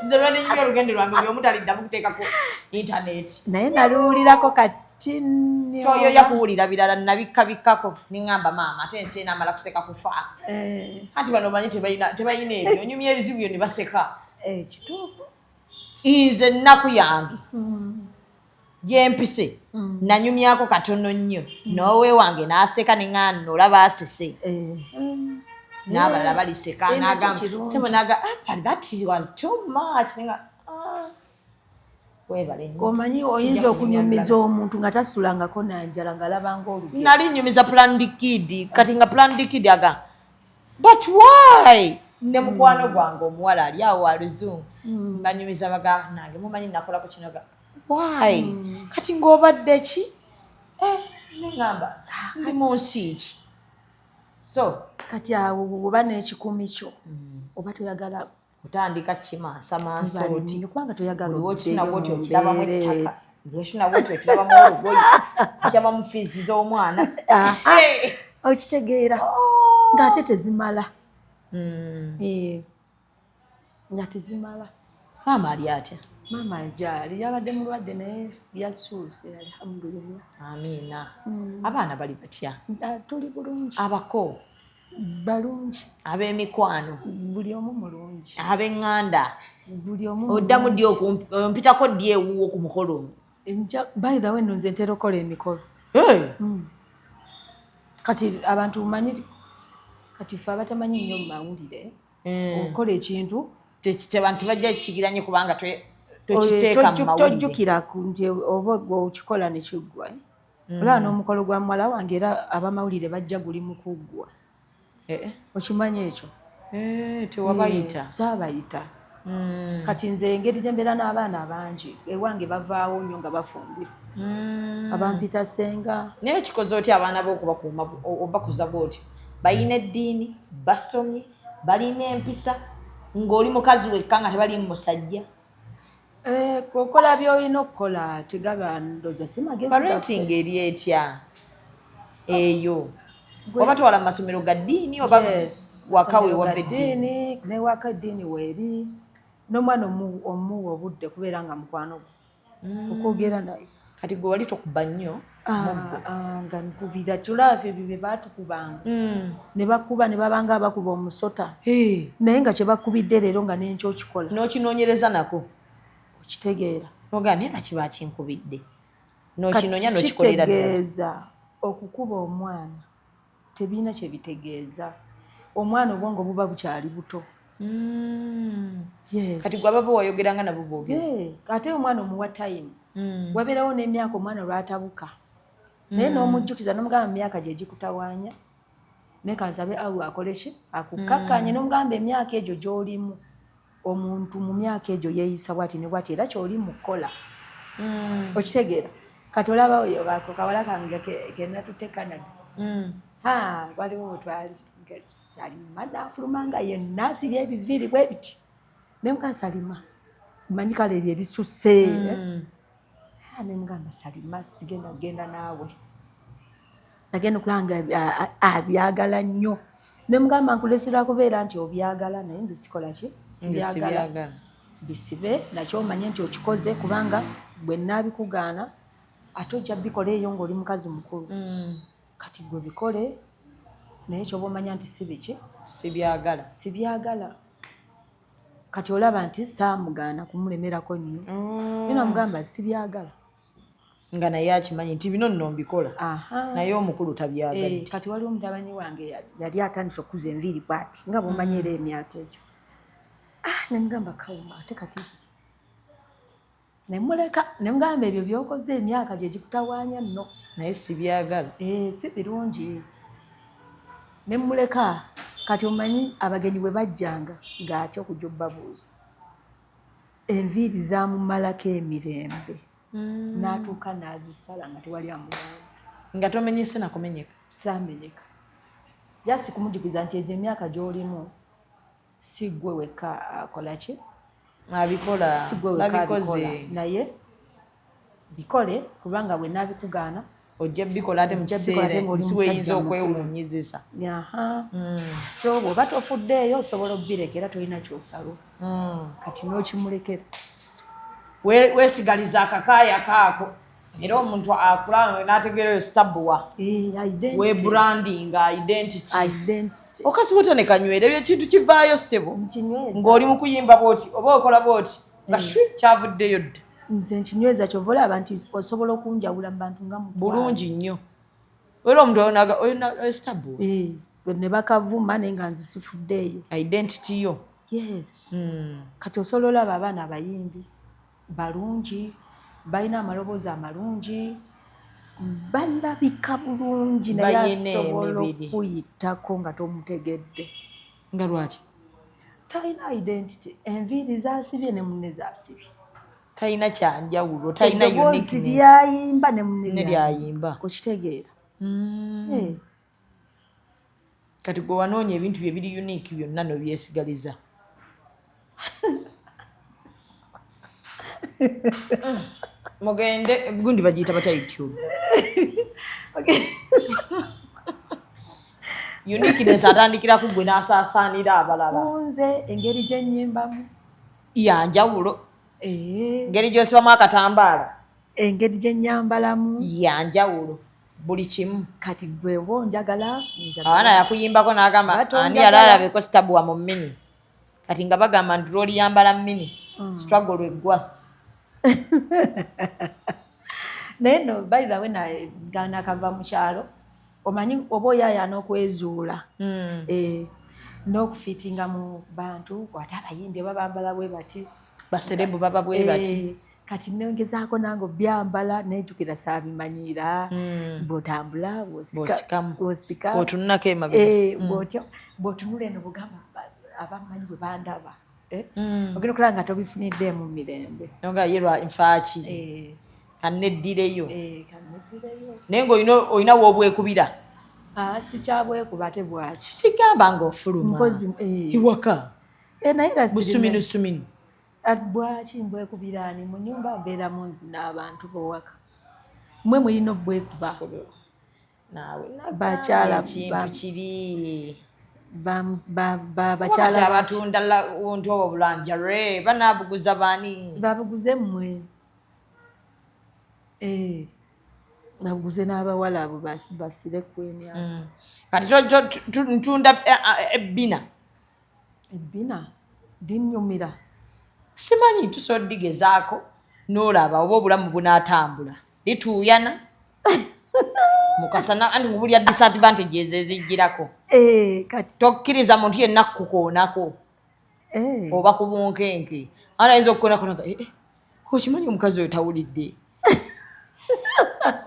nze lwanenyumya olugendo lwange byomu taliddamu kuteekako intaneti naye naluwulirako kati toyoya kuwulira birala nabikkabikkako niŋŋamba maama ate ensi enamala kuseka kufa anti bano omanyi tebalina ebyo onyumya ebizibu byo ne baseka kituufu nze ennaku yange gyempise nanyumyako katono nnyo noowe wange n'aseka neŋŋano olaba asese n'abalala baliseka n'agamba sebo n'agamba that was too much omanyi oyinza okunyumiza omuntu nga tasulangako nanjala ng'alabanga olugero nali nyumiza Planned Kid kati nga Planned Kid aga but why ne mukwano gwange omuwala ali awo aluzungu banyumiza bagamba nange mumanyi nakolako kino ga why kati ng'obadde ki neŋŋamba ndi mu nsi ki so kati awo oba n'ekikumi kyo oba toyagala kutandika kimansa oti kubanga toyagala okinawooti okirabamu ettaka okinawooti okirabamu olugoyi okiraba mu fiizi z'omwana okitegeera ng'ate tezimala nga tezimala maama ali atya maama ajali yabadde mulwadde naye yasuuse alhamdulillah amiina abaana bali batya tuli bulungi abako balungi ab'emikwano buli omu mulungi ab'eŋŋanda buli omu oddamu ddi ompitako ddi ewuwo ku mukolo by the way nno nze ntera okola emikolo kati abantu manyi kati fe abatamanyi nnyo mu mawulire okola ekintu tebantu bajja kikigiranye kubanga tokiteeka mu mawulire tojjukira nti oba okikola ne kiggwa olaba n'omukolo gwa muwala wange era abamawulire bajja guli mu kuggwa okimanyi ekyo tewabayita saabayita kati nze engeri gye mbeera n'abaana bangi ewange bavaawo nnyo nga bafumbira abampita senga naye kikoze otya abaana b'okubakuuma obakuza bw'otyo balina eddiini basomye balina empisa ng'oli mukazi wekka nga tebali musajja kokola by'olina okukola tegaba ndoza si magezi parenting eri etya eyo oba twala mu masomero ga ddiini oba waka weewava eddiini newaka eddiini weeri n'omwana omuwa obudde kubeera nga mukwano gwe okwogera naye kati gwe wali tokuba nnyo nga nkubira kyolaafe bye baatukubanga ne bakuba ne babanga abakuba omusota naye nga kye bakubidde leero nga n'enkyo okikola n'okinoonyereza nako okitegeera nogaa naye nga kiba kinkubidde n'okinoonya n'okikolera kitegeeza okukuba omwana tebiina kye bitegeeza omwana obwongo buba bukyali buto kati gwe ababa wayogeranga nabo boogezi ate omwana omuwa time wabeerawo n'emyaka omwana lwatabuka naye n'omujjukiza n'omugamba mu myaka gye gikutawaanya naye kansabe Allah akole ki akukakkanye n'omugamba emyaka egyo gy'olimu omuntu mu myaka egyo yeeyisa bwati ne bwati era ky'oli mu kkola okitegeera kati olaba ako kawala kange kenatutte Canada waliwo wetwali Salima n'afuluma nga yenna asibye ebiviiri bwe biti ne muka Salima manyi kale ebyo ebisusse ne mugamba Salima sigenda kugenda naawe nagenda okulanga abyagala nnyo ne mugamba nkulesera kubeera nti obyagala naye nze sikola ki sibyagala bisibe nakyo omanye nti okikoze kubanga bwe nnaabikugaana ate ojja bikola eyo ng'oli mukazi mukulu kati gwe bikole naye kyoba omanya nti si biki sibyagala kati olaba nti saamugaana kumulemerako nnyo nina mugamba sibyagala nga naye akimanyi nti bino nno mbikola naye omukulu tabyagadde kati waliwo mutabanyi wange yali atandise okuza enviiri bwati nga bwomanyira emyaka egyo nemugamba kawuma ate kati nemuleka nemugamba ebyo byokoze emyaka gye gikutawaanya nno naye sibyagala si birungi nemuleka kati omanyi abagenyi bwe bajjanga ng'atya okujja obbabuuza enviiri zaamumalako emirembe n'atuuka n'azisala nga tewali amulamba nga tomenyese nakumenyeka saamenyeka jasi kumujjukiza nti egyo emyaka gy'olimu si ggwe wekka akola ki abikola babikoze naye bikole kubanga bwe naabikugaana ojja bikola ate mu kiseera nsi weyinza okwewuunyizisa so bw'oba tofuddeeyo osobola obbirekera tolina kyosalo kati n'okimulekera weesigaliza akakaaya kaako era omuntu akula n'ategeerayo sitabuwa weebrandinga identity okasibuta ne kanywera ebyo ekintu kivaayo ssebo ng'oli mu kuyimba bwoti oba okola bwoti nga shwi kyavuddeyo dda nze nkinyweza kyova olaba nti osobola okunjawula mu bantu nga bulungi nnyo era omuntu olina sitabuwa ne bakavuma naye nga nze sifuddeeyo identity yo yes kati osobola olaba abaana abayimbi balungi balina amaloboozi amalungi balabika bulungi naye asobola okuyitako nga tomutegedde nga lwaki talina identity enviiri zasibye ne munne zasibye talina kyanjawulo talina uniqueness lyayimba ne munne lyayimba okitegeera kati gwe wanoonya ebintu bye biri unique byonna n'obyesigaliza mugende gundi bagiyita batya YouTube uniqueness atandikira ku gwe n'asaasaanira abalala nze engeri gye nnyimbamu yanjawulo engeri gy'osibamu akatambaala engeri gye nnyambalamu yanjawulo buli kimu kati gwewo njagala abaana yakuyimbako n'agamba ani yali alabeko sitabuwa mu mini kati nga bagamba nti lwoliyambala mu mini struggle lweggwa naye no by the way nakava mu kyalo omanyi oba oyayaana okwezuula n'okufitinga mu bantu ate abayimbi oba bambala bwe bati baserebu baba bwe bati kati nongezaako nange obyambala nejjukira saabimanyiira bw'otambula bw'osika otunulako emabega bw'otyo bw'otunula eno bugamba abamanyi bwe bandaba ogenda okulaba nga tobifunidde mu mirembe nga yerwa nfaaki kanneddireyo naye ng'olina woobwekubira sikyabwekuba ate bwaki sigamba ng'ofuluma iwaka naye busuminusuminu bwaki mbwekubiraani mu nyumba mbeeramu n'abantu b'owaka mmwe mulina obwekuba bakyala kintu kiri bakyala abatunda wontu obo bulanjare banaabuguza baani babuguze mmwe naguze n'abawala abo basire kwenya kati ntunda ebbina dinnyumira simanyi tusobola digezaako n'olaba oba obulamu bunaatambula lituuyana mukasana anti mubulya disadvantages ezijjirako kati tokkiriza muntu yenna kukoonako oba ku bunkenke ana ayinza okukonakonaga okimanyi omukazi oyo tawulidde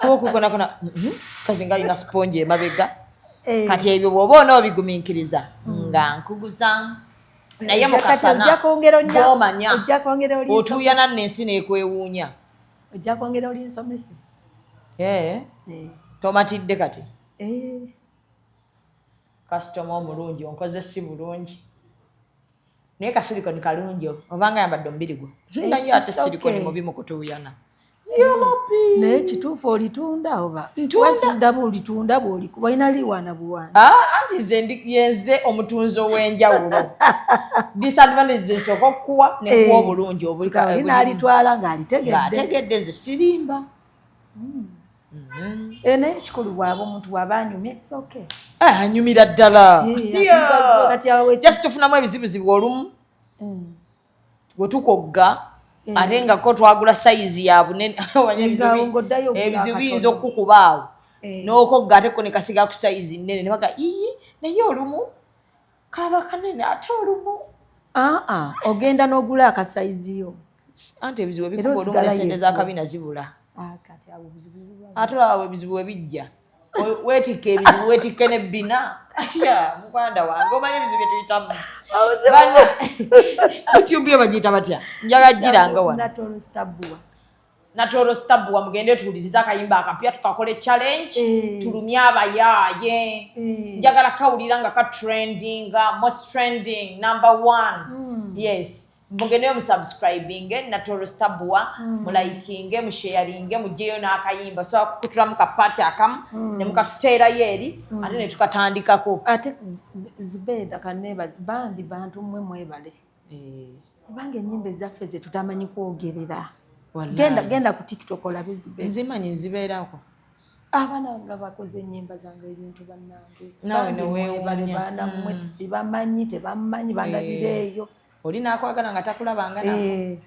okukonakona kazi nga alina sponge emabega kati ebyo bw'oba onaobigumiikiriza nga nkuguza naye mukasana bw'omanya otuuyana n'ensi n'ekwewuunya ojja kwongera oli nsomesi tomatidde kati kasitoma omulungi onkoze si bulungi naye kasirikoni kalungi obanga yambadde omubiri gwo naye ate sirikoni mubi mu kutuuyana naye kituufu olitunda oba olitunda bwolikuba olina liwaana buwaana anti yenze omutunzi ow'enjawulo disadvantage zesooka okukuwa nekuwa obulungi obulinalitwala ng'alitegedde nze sirimba naye ekikulu bwaba omuntu bwaba anyumya ekisooke anyumira ddala just tufunamu ebizibuzibu olumu bwetukogga ate nga ko twagula sayizi ya bunene ebizibu biyinza okukuba awo n'okogga ate ko ne kasiga ku sayizi nnene ne baga naye olumu kaba kanene ate olumu ogenda n'ogula akasayiziyo anti ebizibu ebikuba olumu n'esente z'akabina zibula ate olaba ebizibu ebijja weetikke ebizibu weetikke n'ebbina muganda wange omanyi ebizibu byetuyitamu youtube yo bagiyita batya njaga giranga wano natoro stabwa mugende tuwuliriza akayimba akapya tukakole challenge tulumye abayaaye njagala kawulira nga katrendinga most trending number 1 yes mugende musubscribinge natoro stabwa mulaikinge musharinge mujeyo n'akayimba so kutulamu kapati akamu ne mukatuteerayo eri ate ne tukatandikako ate Zubeda kanebaza bandi bantu mmwe mwebale kubanga ennyimba ezaffe ze tutamanyi kwogerera genda ku TikTok olabe Zubeda nzimanyi nzibeerako abaana nga bakoze ennyimba zange ebintu bannange nawe neweewuunya baana mmwe sibamanyi tebamanyi bandabireeyo oli nakwagala nga takulabanga nako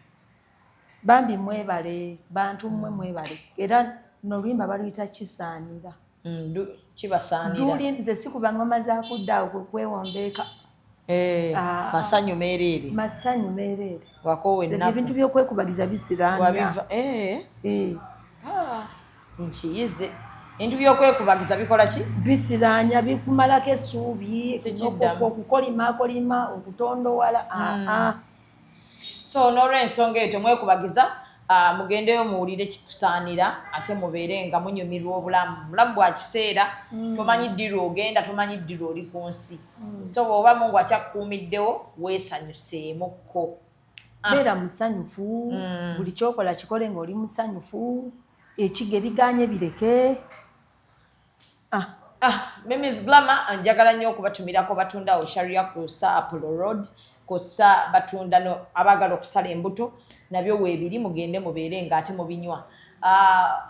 bambi mwebale bantu mmwe mwebale era n'oluyimba baluyita kisaanira kibasaanira nze sikuba ngoma zakuddawo kwewombeeka masanyu meereere wakowenna ebintu byokwekubagiza bisiraanya nkiyize ebintu byokwekubagiza bikola ki bisiraanya bikumalako essuubi okukolima okutondowala so n'olw'ensonga eyo temwekubagiza mugendeyo muwulire kikusaanira ate mubeere nga munyumirwa obulamu bwa kiseera tomanyi ddira ogenda tomanyi ddira oli ku nsi so bw'oba Mungu akyakukuumiddewo weesanyuseemukko beera musanyufu buli kyokola kikole ng'oli musanyufu ekiga ebiganye bireke Mrs. Glamour njagala nnyo okubatumirako batundawo Sharia kusa Apollo Road kosa batunda abagala okusala embuto nabyo weebiri mugende mubeere nga ate mubinywa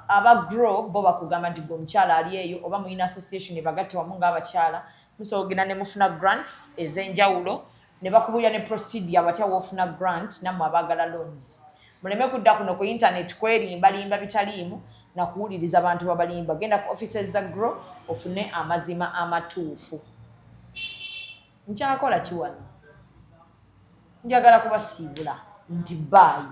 aba grow bo bakugamba nti omukyala ali eyo oba muyina association ebagatte wamu ng'abakyala musoogera ne mufuna grants ez'enjawulo ne bakubulira ne procedure watya woofuna grant nammwe abagala loans muleme kudda kuno ku internet kwerimbalimba bitaliimu na kuwuliriza abantu babalimba genda ku offices za grow ofune amazima amatuufu nkyakola kiwano njagala kubasiibula nti baayi